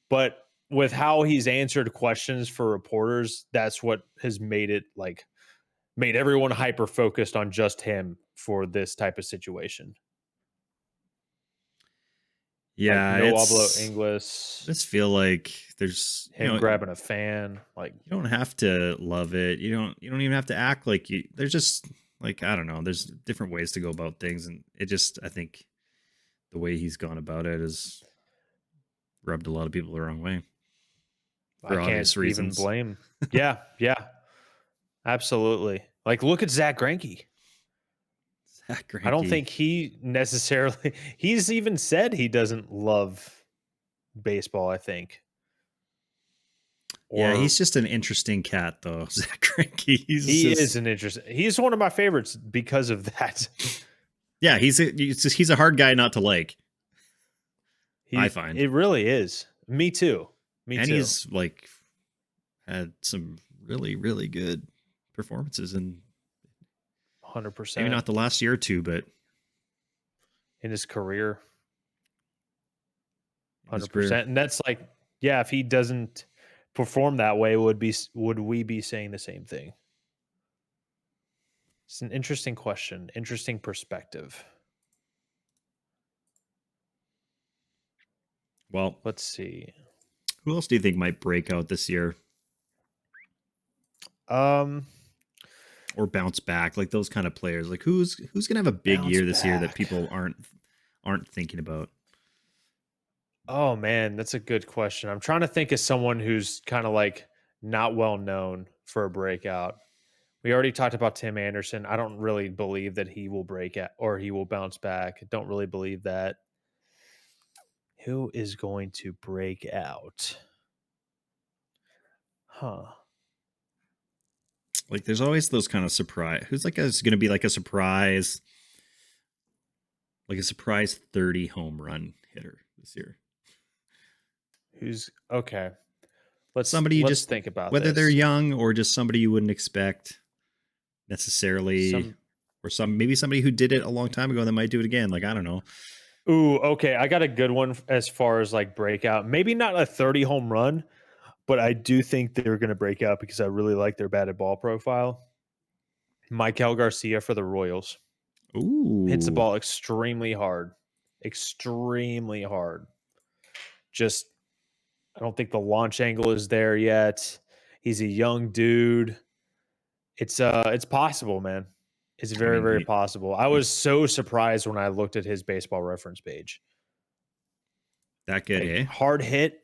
But with how he's answered questions for reporters, that's what has made it like made everyone hyper focused on just him for this type of situation. Like Yeah, no hablo it's I English, just feel like there's him grabbing a fan, like you don't have to love it. You don't even have to act like you. There's just like I don't know. There's different ways to go about things, and it just I think the way he's gone about it has rubbed a lot of people the wrong way I for can't obvious even reasons. blame. Yeah, yeah, absolutely. Like look at Zach Greinke. Zach I don't Greinke. think he necessarily he's even said he doesn't love baseball, I think. Yeah, Or he's just an interesting cat, though. Zach Greinke. He's he is just an interest. He's one of my favorites because of that. yeah. He's a hard guy not to like. I He find, it really is. Me too. Me and too. he's like had some really good performances, and maybe 100% not the last year or two, but in his career. in his career. 100%. And that's like yeah, if he doesn't perform that way would we be saying the same thing? It's an interesting question, interesting perspective. Well, Let's see. who else do you think might break out this year Um or bounce back? Like those kind of players. Like who's gonna have a big bounce year this year that back. people aren't thinking about? Oh man, that's a good question. I'm trying to think of someone who's kind of like not well known for a breakout. We already talked about Tim Anderson. I don't really believe that he will break out or he will bounce back. I don't really believe that. Who is going to break out? Huh. Like there's always those kind of surprise. Who's like is going to be like a surprise 30 home run hitter this year? Who's okay. Let's Somebody you let's just think about whether they're this. young or just somebody you wouldn't expect necessarily, Some or maybe somebody who did it a long time ago that might do it again. Like I don't know. Ooh, okay. I got a good one as far as like breakout. Maybe not a 30 home run, but I do think they're going to break out because I really like their batted ball profile. Michael Garcia for the Royals. Hits the Ooh, ball extremely hard. Extremely hard. Just I don't think the launch angle is there yet. He's a young dude. It's possible, man. It's I very, mean very possible. I he was so surprised when I looked at his baseball reference page. that good, Like eh? hard hit.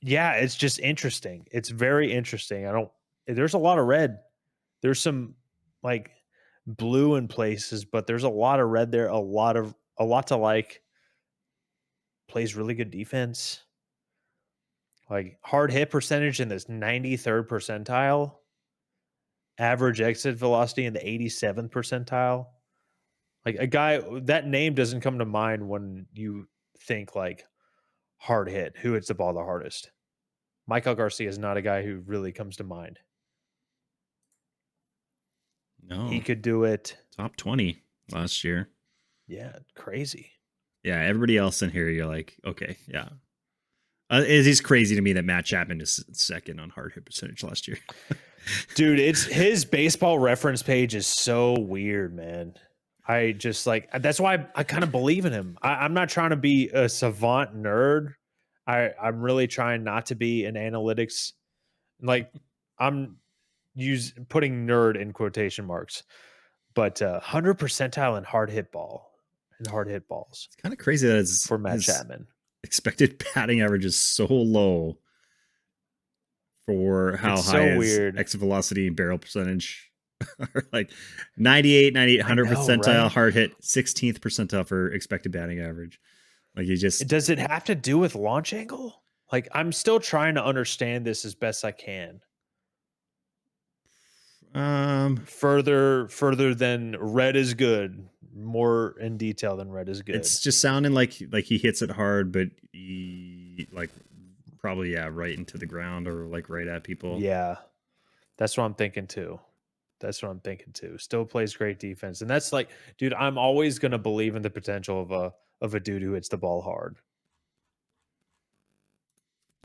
Yeah, it's just interesting. It's very interesting. I don't there's a lot of red. There's some like blue in places, but there's a lot of red there, a lot to like. Plays really good defense. Like hard hit percentage in this 93rd percentile, average exit velocity in the 87th percentile. Like a guy that name doesn't come to mind when you think like hard hit, who hits the ball the hardest. Michael Garcia is not a guy who really comes to mind. He No, could do it. top 20 last year. Yeah, crazy. Yeah, everybody else in here, you're like, okay, yeah. It is crazy to me that Matt Chapman is second on hard hit percentage last year. Dude, it's his baseball reference page is so weird, man. I just like that's why I kind of believe in him. I'm not trying to be a savant nerd. I'm really trying not to be an analytics like I'm putting nerd in quotation marks, but 100 percentile in hard hit ball and hard hit balls It's kind of crazy that for Matt his Chapman. expected batting average is so low for how It's high so his weird. exit velocity and barrel percentage are. Like 98, 98, I 100 know, percentile right? hard hit, 16th percentile for expected batting average. Like you just Does it have to do with launch angle? Like I'm still trying to understand this as best I can. um Further than red is good, more in detail than red is good. it's just sounding like he hits it hard, but he like probably yeah, right into the ground or like right at people. Yeah, that's what I'm thinking too. That's what I'm thinking too. Still plays great defense, and that's like, dude, I'm always gonna believe in the potential of a dude who hits the ball hard.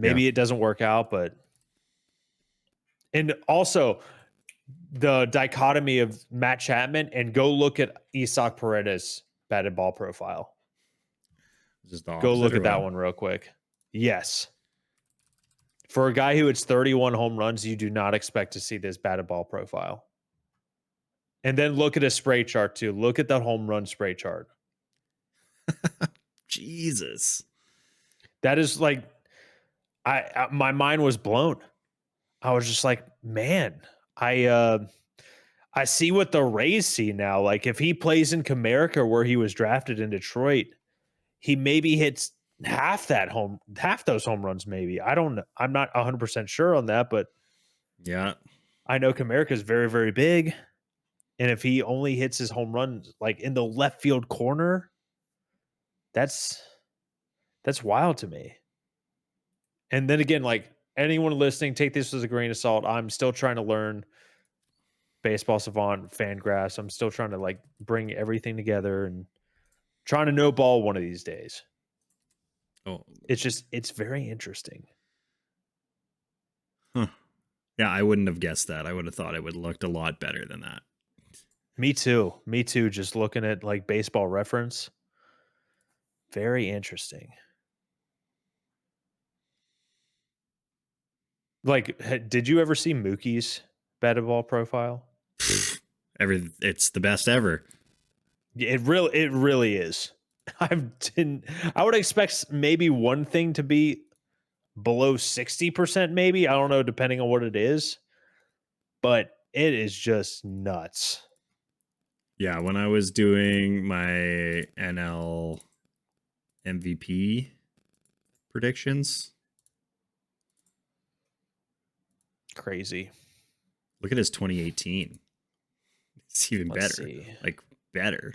Maybe it doesn't work out, but and also the dichotomy of Matt Chapman and go look at Isaac Paredes batted ball profile. Just the Go opposite look or at that what? one real quick. Yes. For a guy who hits 31 home runs, you do not expect to see this batted ball profile. And then look at his spray chart too. Look at that home run spray chart. Jesus. That is like my mind was blown. I was just like, man, I see what the Rays see now. Like if he plays in Comerica where he was drafted in Detroit, he maybe hits half those home runs maybe. I don't know. I'm not 100% sure on that, but Yeah. I know Comerica is very very big. And if he only hits his home runs like in the left field corner, that's wild to me. And then again, like anyone listening, take this as a grain of salt. I'm still trying to learn Baseball Savant, Fangraphs. I'm still trying to like bring everything together and trying to know ball one of these days. Oh, it's very interesting. huh. Yeah, I wouldn't have guessed that. I would have thought it would have looked a lot better than that. Me too. Me too. Just looking at like Baseball Reference. Very interesting. Like, did you ever see Mookie's batted ball profile? It's the best ever. It really is. I would expect maybe one thing to be below 60%, maybe. I don't know, depending on what it is. But it is just nuts. Yeah, when I was doing my NL MVP predictions, Crazy. look at his 2018. It's even Let's better. see. Like better.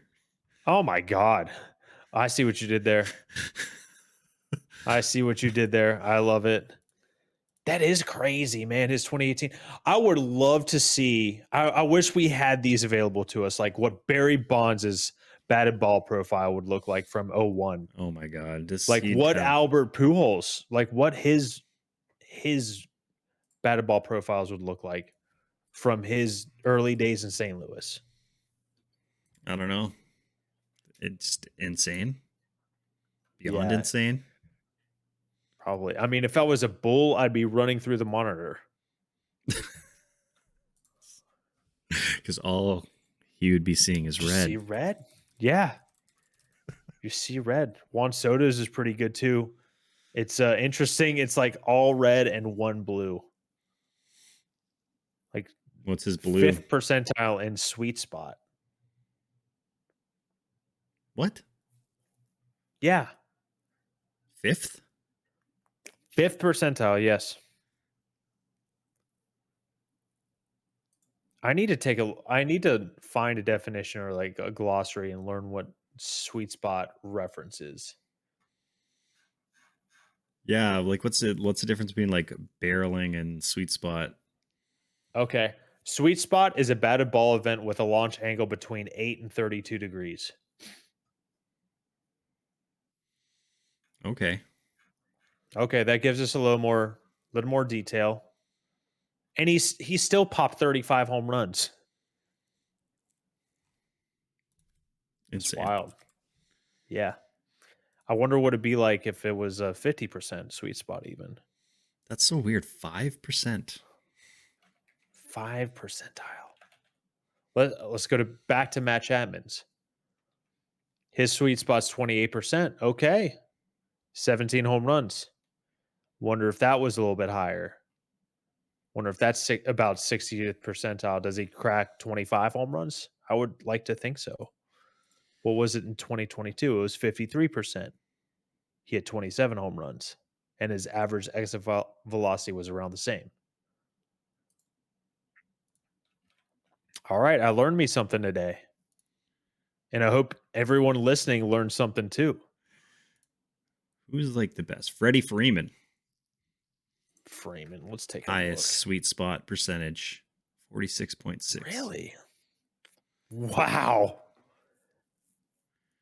Oh my God. I see what you did there. I see what you did there. I love it. That is crazy, man. His 2018. I would love to see. I wish we had these available to us, like what Barry Bonds' batted ball profile would look like from 01. Oh my God. Like He'd what have Albert Pujols, like what his batted ball profiles would look like from his early days in St. Louis. I don't know. It's insane. Beyond Yeah, insane. probably. I mean, if I was a bull, I'd be running through the monitor. Because all he would be seeing is You red. see red? Yeah. You see red. Juan Soto's is pretty good too. It's interesting. It's like all red and one blue. Like What's his blue? 5th percentile in sweet spot. What? Yeah. 5th? 5th percentile, yes. I need to find a definition or like a glossary and learn what sweet spot references. Yeah, like what's the difference between like barreling and sweet spot? Okay. Sweet spot is a batted ball event with a launch angle between 8 and 32 degrees. Okay. Okay, that gives us a little more detail. And he still popped 35 home runs. It's Insane. wild. Yeah. I wonder what it'd be like if it was a 50% sweet spot even. That's so weird. 5%. 5 percentile. Let's go back to Matt Chapman's. His sweet spot's 28%. Okay. 17 home runs. Wonder if that was a little bit higher. Wonder if that's about 60th percentile. Does he crack 25 home runs? I would like to think so. What was it in 2022? It was 53%. He had 27 home runs, and his average exit velocity was around the same. All right, I learned me something today. And I hope everyone listening learned something too. Who's like the best? Freddie Freeman. Freeman, let's take a Highest look. sweet spot percentage, 46.6. Really? Wow.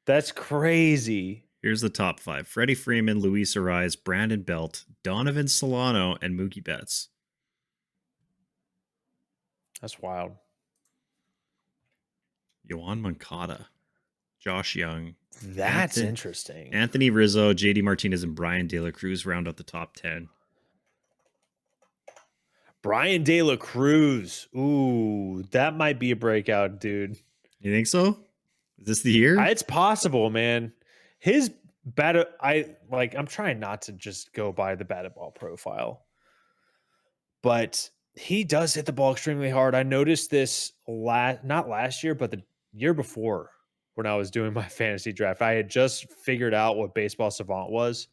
That's crazy. Here's the top 5. Freddie Freeman, Luis Ariz, Brandon Belt, Donovan Solano, and Mookie Betts. That's wild. Yohan Moncada, Josh Young. That's interesting. Anthony Rizzo, JD Martinez, and Brian De La Cruz round out the top 10. Brian De La Cruz. Ooh, that might be a breakout, dude. You think so? Is this the year? It's possible, man. His I'm trying not to just go by the batted ball profile, but he does hit the ball extremely hard. I noticed this not last year, but the year before when I was doing my fantasy draft. I had just figured out what Baseball Savant was,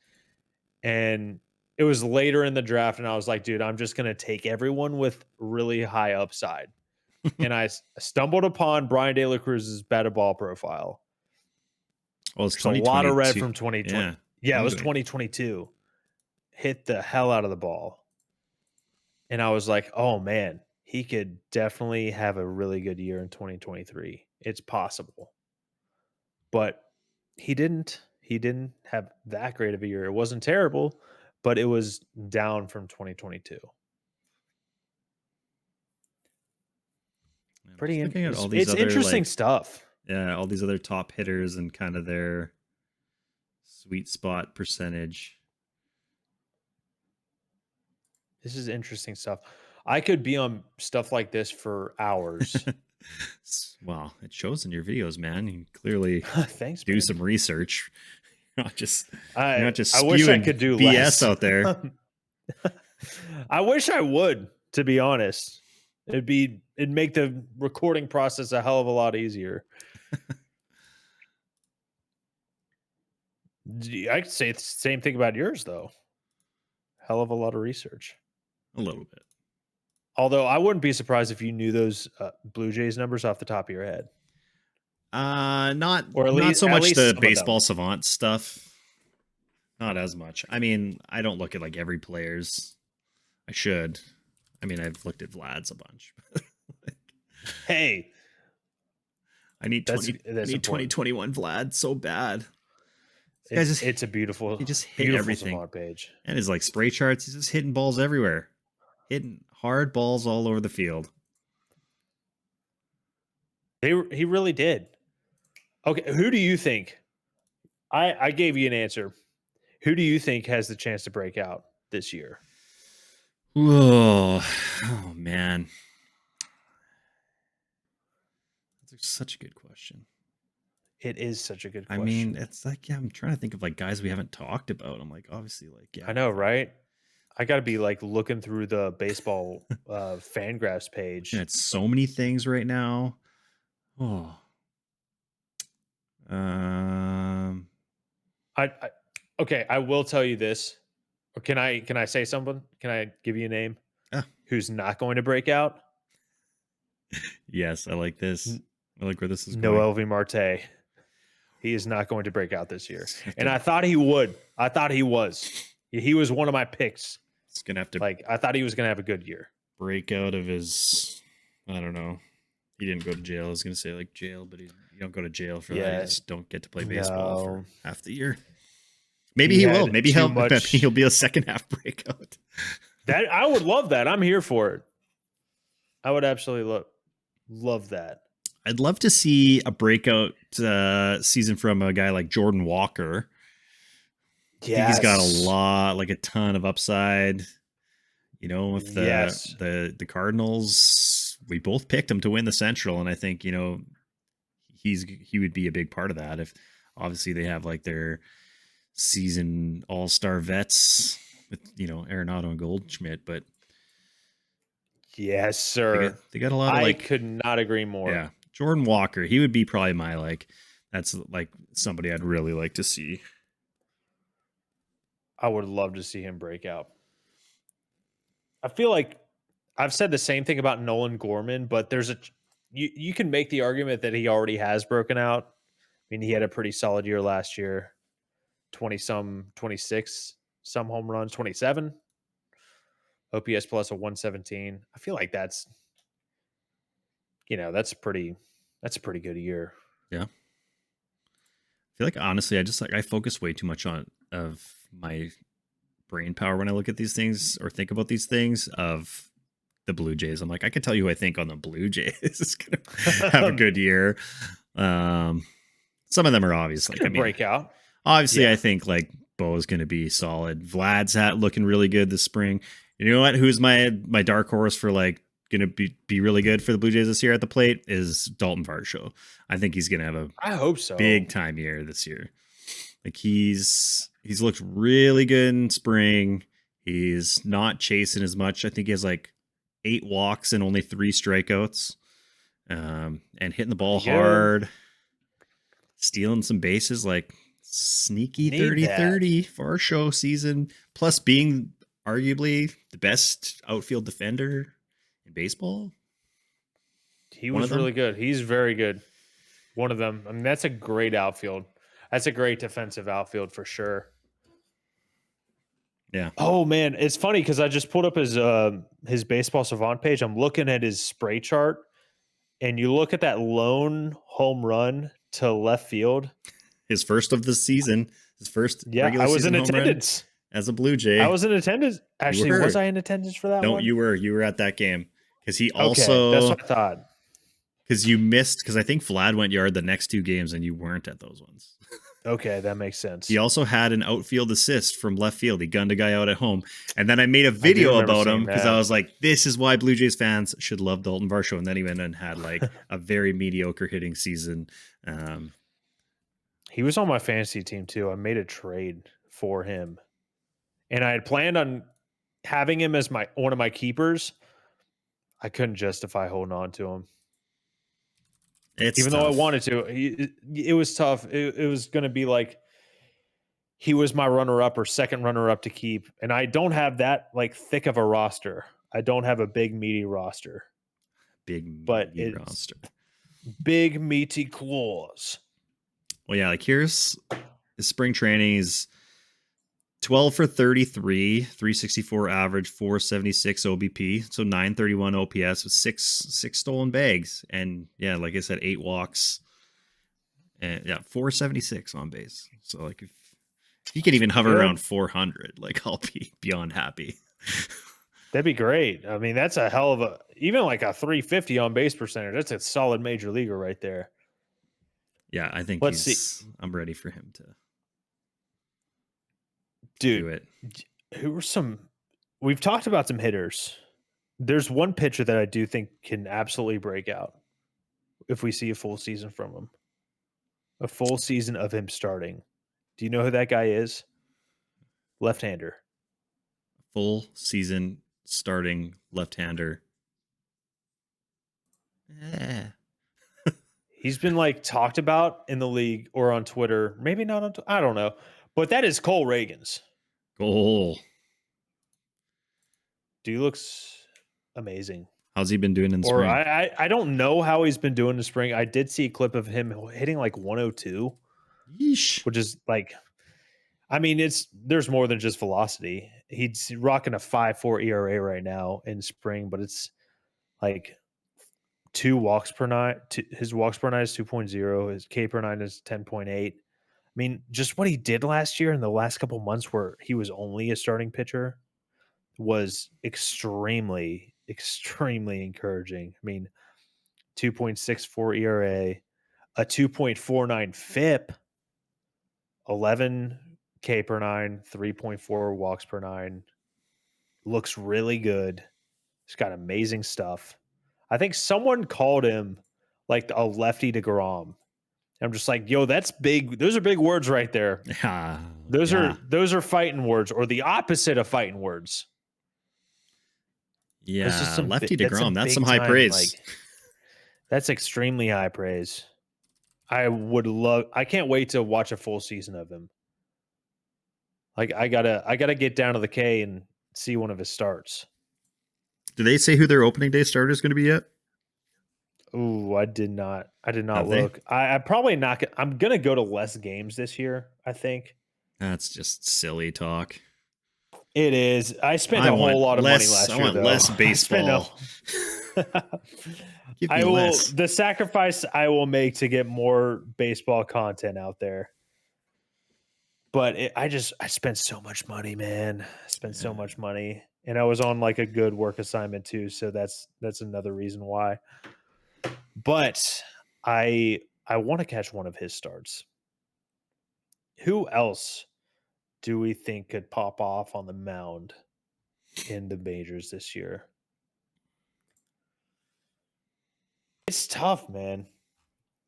and it was later in the draft, and I was like, dude, I'm just going to take everyone with really high upside. And I stumbled upon Brian De La Cruz's batted ball profile. Well, it's a lot of red from 2020. Yeah, it was 2022. Hit the hell out of the ball. And I was like, oh, man, he could definitely have a really good year in 2023. It's possible. But he didn't. He didn't have that great of a year. It wasn't terrible, but it was down from 2022. Pretty interesting. It's interesting stuff. Yeah, all these other top hitters and kind of their sweet spot percentage. This is interesting stuff. I could be on stuff like this for hours. Well, it shows in your videos, man. You clearly Thanks, do man. some research. You're not just I wish I could do BS less out there. I wish I would, to be honest. It'd make the recording process a hell of a lot easier. I could say the same thing about yours, though. Hell of a lot of research. A little bit. Although I wouldn't be surprised if you knew those Blue Jays numbers off the top of your head. Not so much the Baseball Savant stuff. Not as much. I mean, I don't look at like every player's. I should. I mean, I've looked at Vlad's a bunch. Hey, I need 2021 Vlad so bad. It's a beautiful. He just hit everything. Page. And his like spray charts. He's just hitting balls everywhere, hitting hard balls all over the field. He really did. Okay, who do you think? I gave you an answer. Who do you think has the chance to break out this year? Oh man. That's such a good question. It is such a good question. I mean, it's like, I'm trying to think of like guys we haven't talked about. I'm like, obviously, like, yeah. I know, right? I got to be like looking through the baseball Fangraphs page. Yeah, it's so many things right now. Oh. Okay, I will tell you this. Or can I say someone? Can I give you a name? Who's not going to break out? Yes, I like this. I like where this is going. Noelvi Marte. He is not going to break out this year. And I thought he would. I thought he was. He was one of my picks. It's going to have to I thought he was going to have a good year. Break out of his, I don't know. He didn't go to jail. I was going to say like jail, but you don't go to jail for that. You just don't get to play baseball for half the year. Maybe he will. Maybe he'll be a second half breakout. That I would love that. I'm here for it. I would absolutely love that. I'd love to see a breakout season from a guy like Jordan Walker. Yeah, I think he's got a ton of upside. You know, with the Cardinals, we both picked him to win the Central, and I think, you know, he would be a big part of that if obviously they have like their season all-star vets with, you know, Arenado and Goldschmidt, but yes, sir. They got a lot of I could not agree more. Yeah. Jordan Walker, he would be probably my that's like somebody I'd really like to see. I would love to see him break out. I feel like I've said the same thing about Nolan Gorman, but you can make the argument that he already has broken out. I mean, he had a pretty solid year last year. 26 some home runs, 27. OPS plus a 117. I feel like that's a pretty good year. Yeah. I feel like honestly, I focus way too much on of my brain power when I look at these things or think about these things of the Blue Jays. I'm like, I could tell you who I think on the Blue Jays is going to have a good year. Some of them are obvious. Like, I mean, breakout. obviously, Yeah. I think like Bo is going to be solid. Vlad's looking really good this spring. You know what? Who's my dark horse for like going to be really good for the Blue Jays this year at the plate is Dalton Varsho. I think he's going to have a I hope so. big time year this year. Like he's looked really good in spring. He's not chasing as much. I think he has like 8 walks and only 3 strikeouts. And hitting the ball hard, stealing some bases, like sneaky 30-30 for our show season. Plus being arguably the best outfield defender in baseball. He was really good. He's very good. One of them. I mean, that's a great outfield. That's a great defensive outfield for sure. Yeah. Oh man, it's funny because I just pulled up his baseball savant page. I'm looking at his spray chart, and you look at that lone home run to left field. His first of the season. His first regular season home attendance run as a Blue Jay. I was in attendance. Actually, was I in attendance for that one? No, you were. You were at that game because he also. That's what I thought. Because you missed. Because I think Vlad went yard the next 2 games, and you weren't at those ones. Okay, that makes sense. He also had an outfield assist from left field. He gunned a guy out at home. And then I made a video about him because I was like, this is why Blue Jays fans should love Dalton Varsho. And then he went and had like a very mediocre hitting season. He was on my fantasy team too. I made a trade for him. And I had planned on having him as one of my keepers. I couldn't justify holding on to him. Even though I wanted to, it was tough. It was going to be like he was my runner-up or second runner-up to keep, and I don't have that like thick of a roster. I don't have a big meaty roster. Big meaty claws. Well, yeah, like here's the spring training is 12 for 33, 364 average, 476 OBP, so 931 OPS with six stolen bags, and yeah, like I said, 8 walks, and yeah, 476 on base. So like if he could even hover around 400, like I'll be beyond happy. That'd be great. I mean, that's a hell of even like a 350 on base percentage. That's a solid major leaguer right there. Yeah, I think I'm ready for him to. Dude, who are we've talked about some hitters. There's one pitcher that I do think can absolutely break out if we see a full season from him. A full season of him starting. Do you know who that guy is? Left-hander. Full season starting left-hander. He's been like talked about in the league or on Twitter. Maybe not on I don't know. But that is Cole Reagans. Goal. Dude looks amazing. How's he been doing in spring? I don't know how he's been doing in spring. I did see a clip of him hitting like 102. Yeesh. Which is like, I mean, there's more than just velocity. He's rocking a 5.4 ERA right now in spring, but it's like 2 walks per night. His walks per night is 2.0. His K per night is 10.8. I mean, just what he did last year in the last couple months where he was only a starting pitcher was extremely, extremely encouraging. I mean, 2.64 ERA, a 2.49 FIP, 11 K per 9, 3.4 walks per 9. Looks really good. He's got amazing stuff. I think someone called him like a lefty DeGrom. I'm just like, yo, that's big. Those are big words right there. Those are fighting words, or the opposite of fighting words. Yeah, lefty DeGrom. That's some high praise. Like, that's extremely high praise. I can't wait to watch a full season of him. Like I gotta get down to the K and see one of his starts. Do they say who their opening day starter is going to be yet? Ooh, I did not look. I'm probably not. I'm gonna go to less games this year, I think. That's just silly talk. It is. I spent a whole lot of money last year. I want less baseball. The sacrifice I will make to get more baseball content out there. But I spent so much money, man. I spent so Yeah. much money, and I was on like a good work assignment too, so that's another reason why. But I want to catch one of his starts. Who else do we think could pop off on the mound in the majors this year? It's tough, man.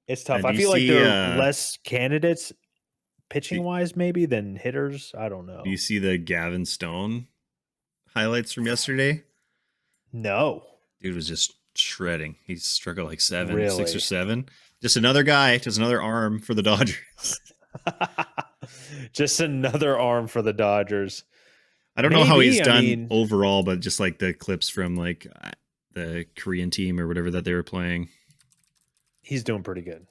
It's tough. I Do you feel like see there are less candidates do, pitching wise, maybe than hitters. I don't do you know. see the Gavin Stone highlights from yesterday? No, Dude was just shredding. He struck out like 6 or really. 7. Just another guy, just another arm for the Dodgers. Just another arm for the Dodgers. I don't know how he's Maybe. I done mean, overall, but just like the clips from like the Korean team or whatever that they were playing. he's doing pretty good.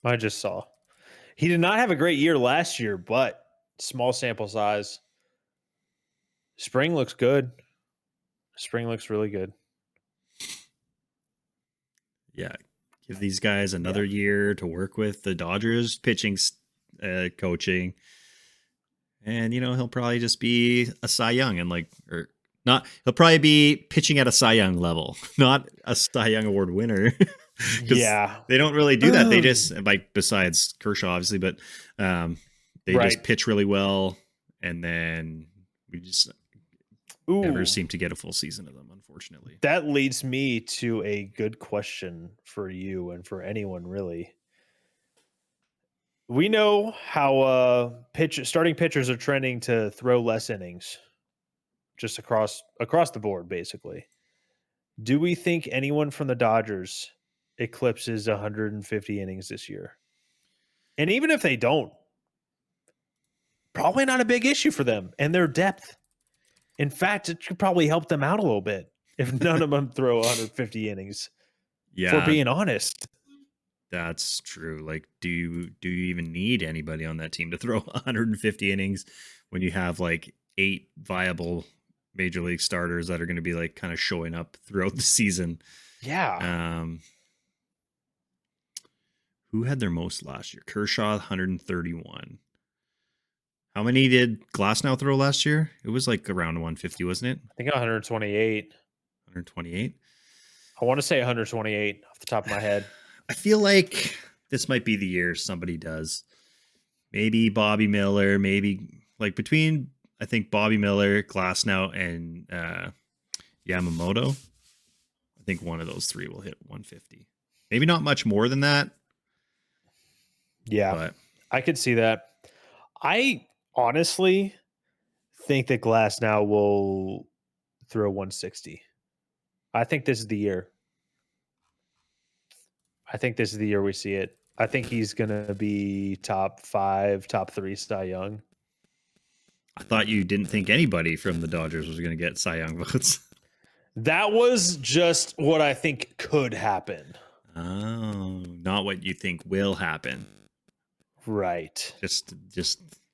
I just saw. He did not have a great year last year, but small sample size. Spring looks good. Spring looks really good. Yeah, give these guys Yeah. another year to work with the Dodgers pitching, coaching, and he'll probably just be a Cy Young and like or not. He'll probably be pitching at a Cy Young level, not a Cy Young Award winner, because Yeah. they don't really do that. They just like besides Kershaw, obviously, but they Right. just pitch really well, and then we just never Ooh, seem to get a full season of them, unfortunately. that leads me to a good question for you and for anyone really. We know how starting pitchers are trending to throw less innings just across the board basically. Do we think anyone from the Dodgers eclipses 150 innings this year? And even if they don't, probably not a big issue for them and their depth. In fact, it could probably help them out a little bit if none of them throw 150 innings, for Yeah, being honest. that's true. Like, do you even need anybody on that team to throw 150 innings when you have like 8 viable major league starters that are going to be like kind of showing up throughout the season? Yeah. Um, who had their most last year? Kershaw 131. How many did Glasnow throw last year? It was like around 150, wasn't it? I think 128. 128. I want to say 128 off the top of my head. I feel like this might be the year somebody does. Maybe Bobby Miller, maybe like between I think Bobby Miller, Glasnow, and Yamamoto. I think one of those three will hit 150. Maybe not much more than that, Yeah, but I could see that. I honestly think that Glass now will throw 160. I think this is the year. I think this is the year we see it. I think he's going to be top 5, top 3 Cy Young. I thought you didn't think anybody from the Dodgers was going to get Cy Young votes. That was just what I think could happen. Oh, not what you think will happen. Right. Just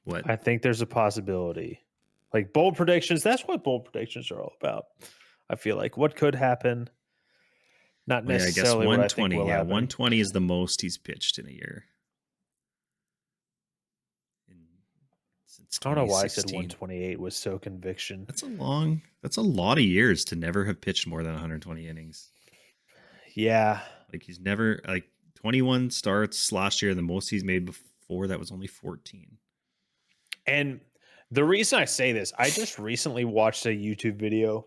what? I think there's a possibility. Like bold predictions, that's what bold predictions are all about. I feel like what could happen, not Well, yeah, I guess necessarily what I think 120. will Yeah, happen. 120 is the most he's pitched in a year. Since I don't know why I said 2016. 128 was so conviction. That's a lot of years to never have pitched more than 120 innings. Yeah. Like he's never like 21 starts last year. The most he's made before that was only 14. And the reason I say this, I just recently watched a YouTube video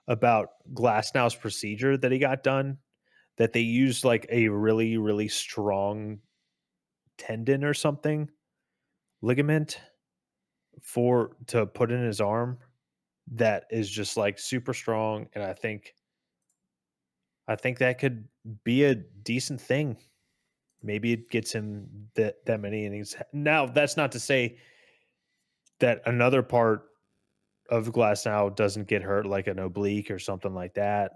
about Glasnow's procedure that he got done, that they used like a really, really strong tendon or something, ligament to put in his arm that is just like super strong. And I think that could be a decent thing. Maybe it gets him that many innings. Now, that's not to say that another part of Glass now doesn't get hurt, like an oblique or something like that.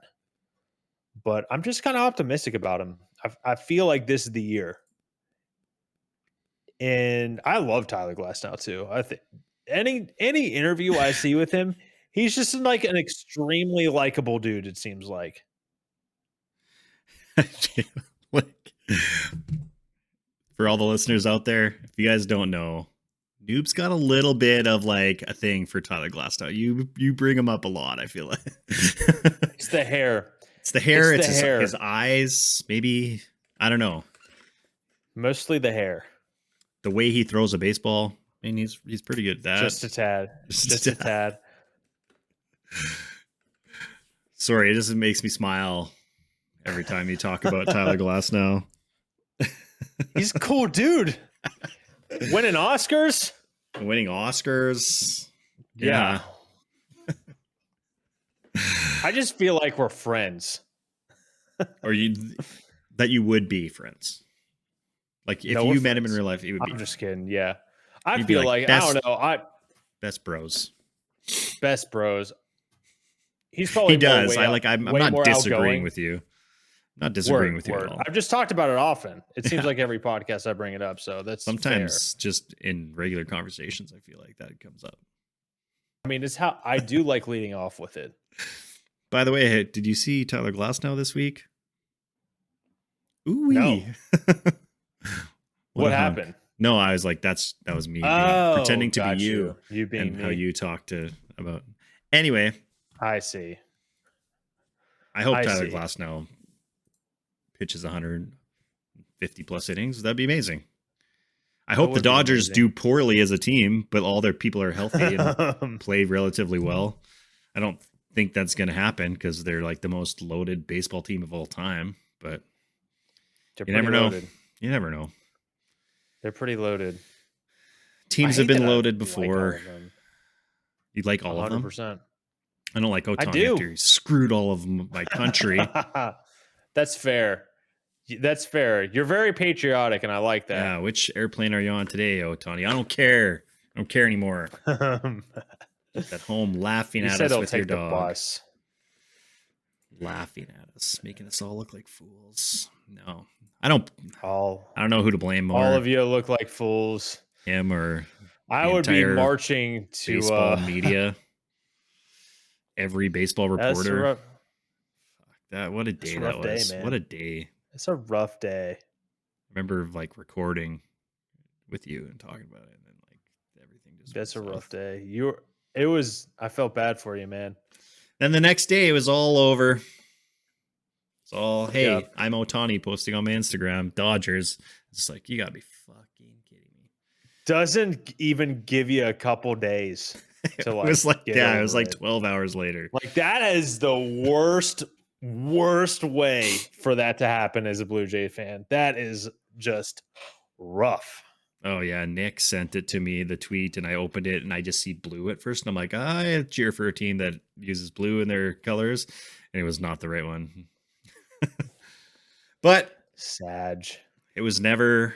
But I'm just kind of optimistic about him. I feel like this is the year, and I love Tyler Glass now too. I think any interview I see with him, he's just like an extremely likable dude. It seems like. Like, for all the listeners out there, if you guys don't know, Noob's got a little bit of like a thing for Tyler Glasnow. You bring him up a lot, I feel like. It's the hair. It's the hair. It's It's the hair. his eyes. Maybe, I don't know. Mostly the hair. The way he throws a baseball. I mean, he's pretty good at that. Just a tad. Just a tad. Sorry, it just makes me smile every time you talk about Tyler Glasnow. He's a cool dude. Winning Oscars. Yeah. I just feel like we're friends. Or that you would be friends. Like if you met him in real life, it would be. I'm just kidding. Yeah. I feel like I don't know. Best bros. Best bros. He's probably he does. I'm not disagreeing outgoing. with you. I'm not disagreeing with you at all. I've just talked about it often. It seems like every podcast I bring it up. So that's sometimes just in regular conversations, I feel like that comes up. I mean, it's how I do like leading off with it. By the way, did you see Tyler Glasnow this week? Ooh, no. What happened? No, I was like, that was me pretending to be you. You being and me. How you talked about. Anyway, I see. I hope Tyler Glasnow pitches 150 plus innings. That'd be amazing. I hope the Dodgers do poorly as a team, but all their people are healthy and play relatively well. I don't think that's going to happen because they're like the most loaded baseball team of all time. But you never know. You never know. They're pretty loaded. Teams have been loaded before. You like all 100%. Of them? I don't like Ohtani after he screwed all of my country. That's fair. That's fair. You're very patriotic, and I like that. Yeah. Which airplane are you on today, Ohtani? I don't care. I don't care anymore. At home laughing at us with your dog. Bus. Laughing at us, making us all look like fools. No, I don't know who to blame more. All of you look like fools. Him or I would be marching to baseball media. Every baseball reporter. What a day that was. Day, man. What a day. It's a rough day. I remember like recording with you and talking about it, and then like everything just. That's a rough day. I felt bad for you, man. Then the next day it was all over. It's all, hey, I'm Ohtani posting on my Instagram, Dodgers. It's like, you gotta be fucking kidding me. Doesn't even give you a couple days to like. It was like, it was like 12 hours later. Like that is the worst way for that to happen as a Blue Jay fan. That is just rough. Oh yeah, Nick sent it to me, the tweet, and I opened it and I just see blue at first, and I'm like, I cheer for a team that uses blue in their colors, and it was not the right one. But Sag. It was never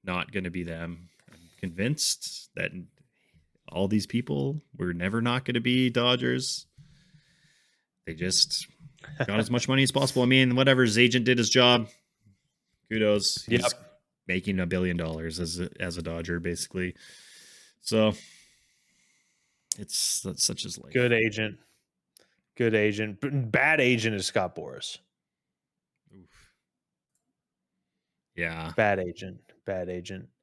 not going to be them. I'm convinced that all these people were never not going to be Dodgers. They just got as much money as possible. I mean, whatever, his agent did his job. Kudos. He's making $1 billion as a Dodger, basically. So that's such as life. Good agent. Bad agent is Scott Boras. Oof. Yeah. Bad agent.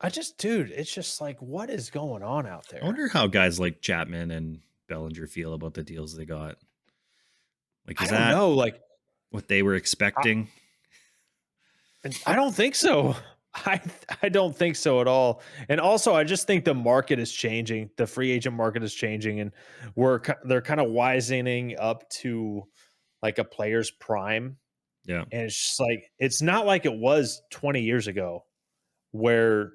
It's just like, what is going on out there? I wonder how guys like Chapman and Bellinger feel about the deals they got. Like, is that like what they were expecting? I don't think so. I don't think so at all. And also, I just think the market is changing. The free agent market is changing, and they're kind of wisening up to like a player's prime. Yeah. And it's just like, it's not like it was 20 years ago where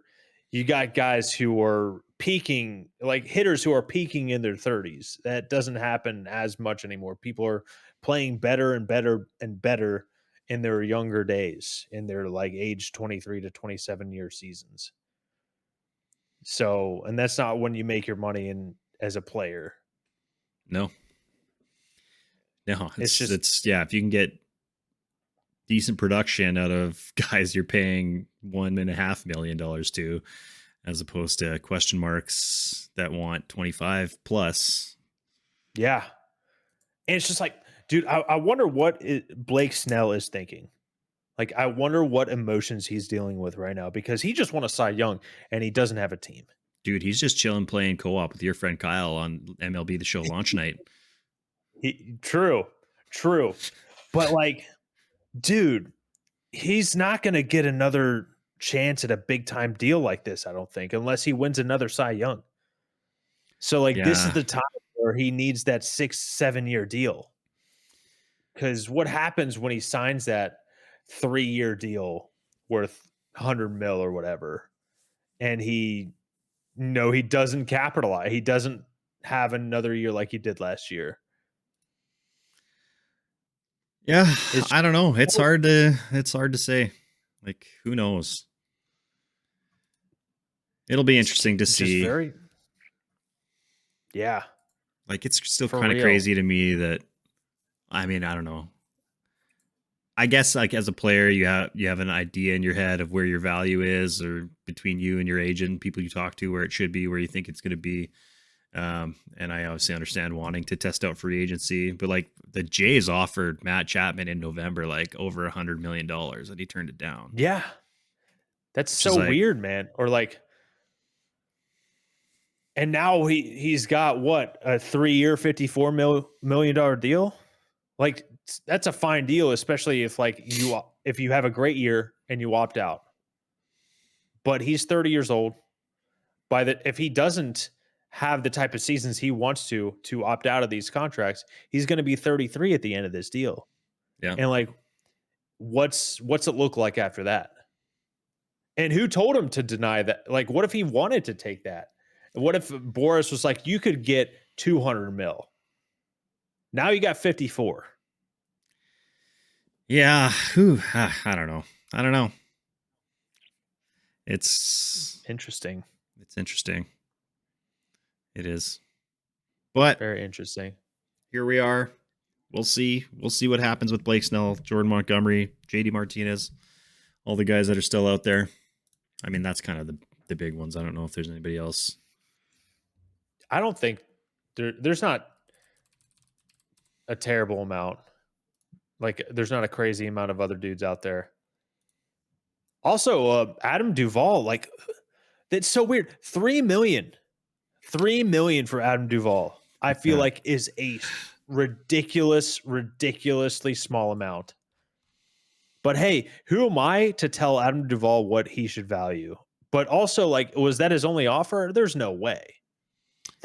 you got guys who are peaking, like hitters who are peaking in their 30s. That doesn't happen as much anymore. People are playing better and better and better in their younger days, in their like age 23 to 27 year seasons. So, and that's not when you make your money as a player. No, it's if you can get decent production out of guys you're paying $1.5 million to, as opposed to question marks that want 25 plus. Yeah. And it's just like, dude, I wonder what Blake Snell is thinking. Like, I wonder what emotions he's dealing with right now, because he just won a Cy Young and he doesn't have a team. Dude, he's just chilling playing co-op with your friend Kyle on MLB The Show launch night. True. But like, dude, he's not going to get another chance at a big time deal like this, I don't think, unless he wins another Cy Young. So like this is Yeah. the time where he needs that 6-7 year deal. Because what happens when he signs that 3-year deal worth 100 mil or whatever, and he doesn't capitalize, he doesn't have another year like he did last year. Yeah, I don't know. It's hard to say. Like, who knows? It'll be interesting to see. Yeah. Like, it's still kind of crazy to me that, I mean, I don't know. I guess like as a player, you have an idea in your head of where your value is, or between you and your agent, people you talk to, where it should be, where you think it's going to be. And I obviously understand wanting to test out free agency, but like the Jays offered Matt Chapman in November like over $100 million, and he turned it down. Yeah, that's so weird, man. Or like, and now he's got what, a 3-year, $54 million deal. Like, that's a fine deal, especially if like if you have a great year and you opt out. But he's 30 years old. If he doesn't have the type of seasons he wants to opt out of these contracts, he's going to be 33 at the end of this deal. Yeah. And like, what's it look like after that? And who told him to deny that? Like, what if he wanted to take that? What if Boris was like, you could get 200 mil? Now you got 54. Yeah. I don't know. It's interesting. It's interesting. It is. But very interesting. Here we are. We'll see. We'll see what happens with Blake Snell, Jordan Montgomery, JD Martinez, all the guys that are still out there. I mean, that's kind of the big ones. I don't know if there's anybody else. I don't think there's not a terrible amount. Like, there's not a crazy amount of other dudes out there. Also, Adam Duvall, like, that's so weird. $3 million for Adam Duvall, I feel like is a ridiculously small amount. But hey, who am I to tell Adam Duvall what he should value? But also, like, was that his only offer? There's no way.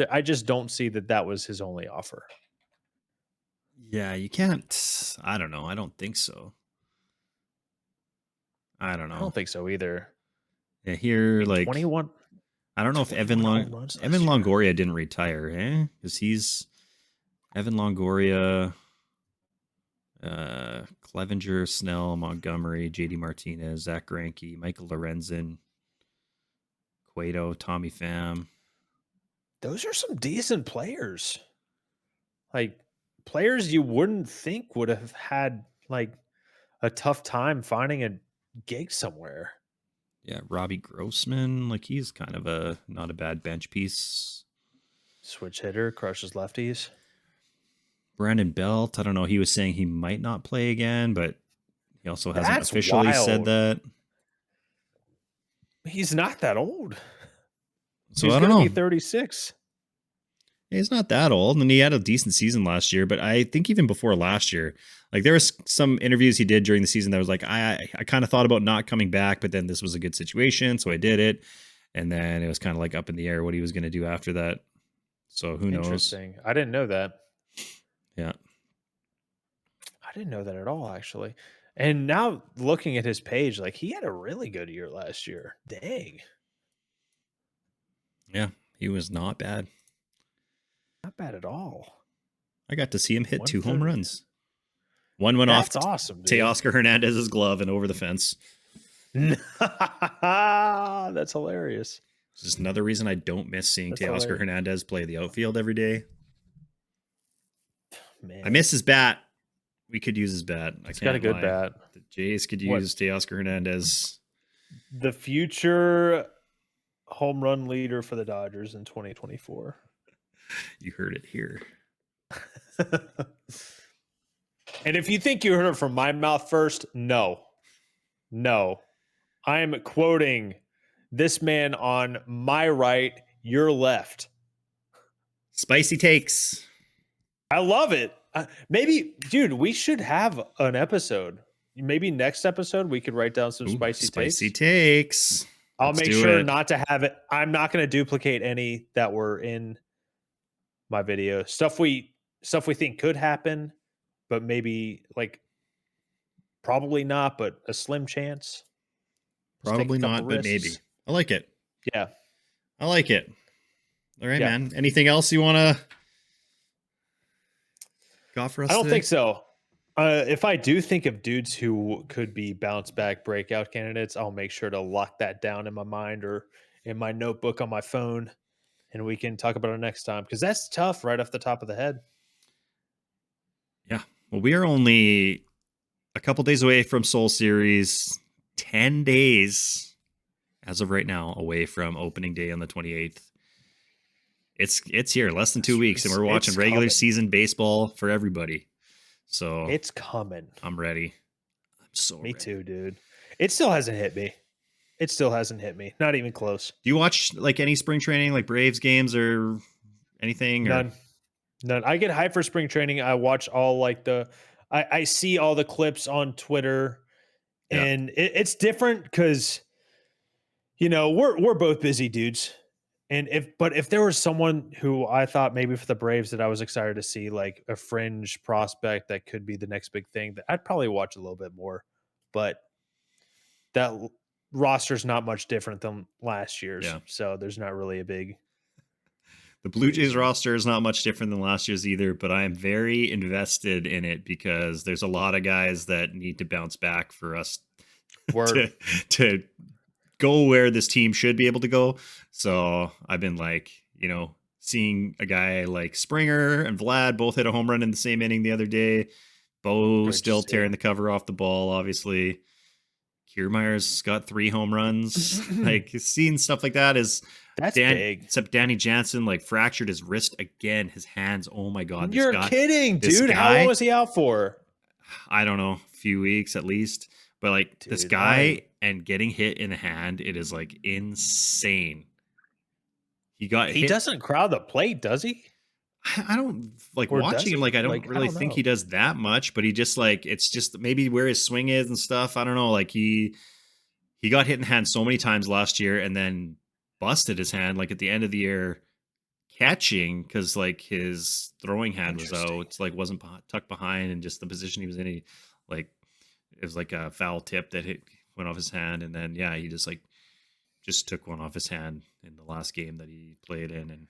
I just don't see that was his only offer. Yeah, you can't. I don't know. I don't think so. I don't know. I don't think so either. Yeah, here, like 21. I don't know if Evan Longoria didn't retire, because Evan Longoria, Clevenger, Snell, Montgomery, JD Martinez, Zach Greinke, Michael Lorenzen, Cueto, Tommy Pham. Those are some decent players. Like, players you wouldn't think would have had like a tough time finding a gig somewhere. Yeah, Robbie Grossman, like he's kind of not a bad bench piece. Switch hitter, crushes lefties. Brandon Belt, I don't know. He was saying he might not play again, but he also hasn't officially said that. He's not that old. So he's going to be 36. He's not that old, and he had a decent season last year. But I think even before last year, like there was some interviews he did during the season that was like, I kind of thought about not coming back, but then this was a good situation, so I did it. And then it was kind of like up in the air what he was going to do after that. So who knows? Interesting. I didn't know that. Yeah. I didn't know that at all, actually. And now looking at his page, like he had a really good year last year. Dang. Yeah, he was not bad. Not bad at all. I got to see him hit 2 home runs. One went off awesome, Teoscar Hernandez's glove and over the fence. That's hilarious. It's just another reason I don't miss seeing Teoscar Hernandez play the outfield every day. Man. I miss his bat. We could use his bat. He's got a good bat. The Jays could use Teoscar Hernandez. The future home run leader for the Dodgers in 2024. You heard it here. And if you think you heard it from my mouth first, no. I am quoting this man on my right You're left. Spicy takes. I love it. Maybe, dude, we should have an episode. Maybe next episode we could write down some spicy takes. I'll make sure not to have it. I'm not going to duplicate any that were in my video. Stuff we think could happen, but maybe like probably not, but a slim chance. Probably not, but maybe. I like it. Yeah. I like it. All right, man. Anything else you want to got for us? I don't think so. If I do think of dudes who could be bounce back breakout candidates, I'll make sure to lock that down in my mind or in my notebook on my phone, and we can talk about it next time, because that's tough right off the top of the head. Yeah. Well, we are only a couple days away from Soul Series, 10 days as of right now away from opening day on the 28th. It's here, less than 2 weeks, and we're watching regular season baseball for everybody. So it's coming. I'm ready. I'm so Me ready. too, dude. It still hasn't hit me. Not even close. Do you watch like any spring training, like Braves games or anything? None. I get hyped for spring training. I watch all like I see all the clips on Twitter, and it's different because, you know, we're both busy dudes. And if there was someone who I thought maybe for the Braves that I was excited to see, like a fringe prospect that could be the next big thing, that I'd probably watch a little bit more. But that roster's not much different than last year's. Yeah. So there's not really a big. The Blue Jays roster is not much different than last year's either, but I am very invested in it because there's a lot of guys that need to bounce back for us to go where this team should be able to go. So I've been like, you know, seeing a guy like Springer and Vlad both hit a home run in the same inning the other day. Bo still tearing the cover off the ball, obviously. Kiermaier's got 3 home runs. Like, seeing stuff like that is big. Except Danny Jansen like fractured his wrist again. His hands. Oh my God. You're kidding, dude. How long was he out for? I don't know. A few weeks at least. But like, dude, this guy and getting hit in the hand, it is like insane. He doesn't crowd the plate, does he? I don't like watching him. Like, I don't really think he does that much, but he just like, it's just maybe where his swing is and stuff. I don't know. Like he got hit in the hand so many times last year and then busted his hand like at the end of the year catching, because like his throwing hand was out. It's like wasn't tucked behind, and just the position he was in, he like, it was like a foul tip that went off his hand, and then he just took one off his hand in the last game that he played in. And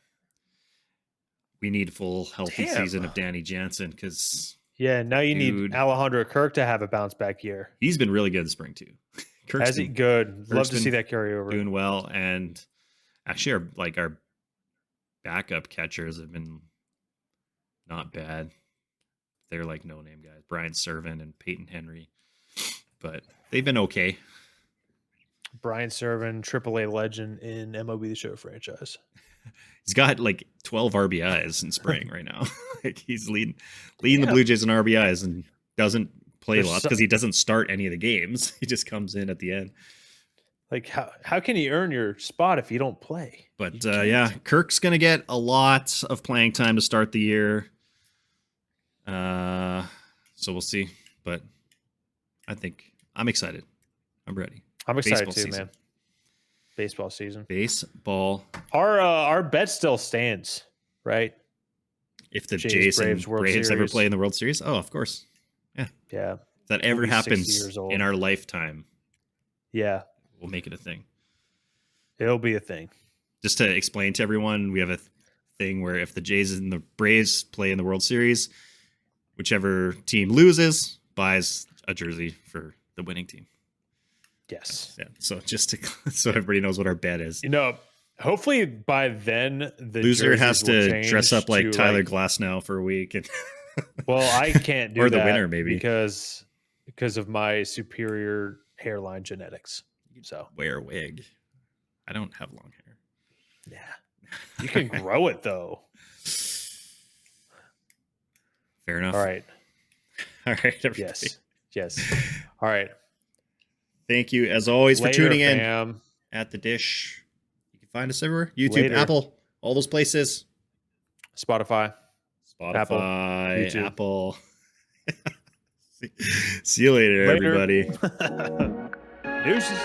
we need a full healthy season of Danny Jansen, because now you need Alejandro Kirk to have a bounce back year. He's been really good in spring too. Kirk's been good. Love to see that carry over. Doing well, and actually our backup catchers have been not bad. They're like no name guys, Brian Servin and Peyton Henry, but they've been okay. Brian Servin, AAA legend in MLB The Show franchise. He's got like 12 RBIs in spring right now. Like, he's leading the Blue Jays in RBIs and doesn't play lots because he doesn't start any of the games. He just comes in at the end. Like, how can you earn your spot if you don't play? But Kirk's going to get a lot of playing time to start the year. So we'll see. But I think I'm excited. I'm ready. I'm excited too, man. Baseball season. Baseball. Our bet still stands, right? If the Jays and Braves ever play in the World Series? Oh, of course. Yeah. Yeah. If that ever happens in our lifetime. Yeah. We'll make it a thing. It'll be a thing. Just to explain to everyone, we have a thing where if the Jays and the Braves play in the World Series, whichever team loses buys a jersey for the winning team. Yes. Yeah. So just so everybody knows what our bet is. You know, hopefully by then the loser has to dress up like Tyler Glasnow for a week. And well, I can't do or the that winner maybe because of my superior hairline genetics. So wear a wig. I don't have long hair. Yeah. You can grow it though. Fair enough. All right. Everybody. Yes. All right. Thank you as always for tuning in fam. at The Dish. You can find us everywhere. YouTube, Later. Apple, all those places. Spotify, Apple, Apple. See you later, everybody. Deuces.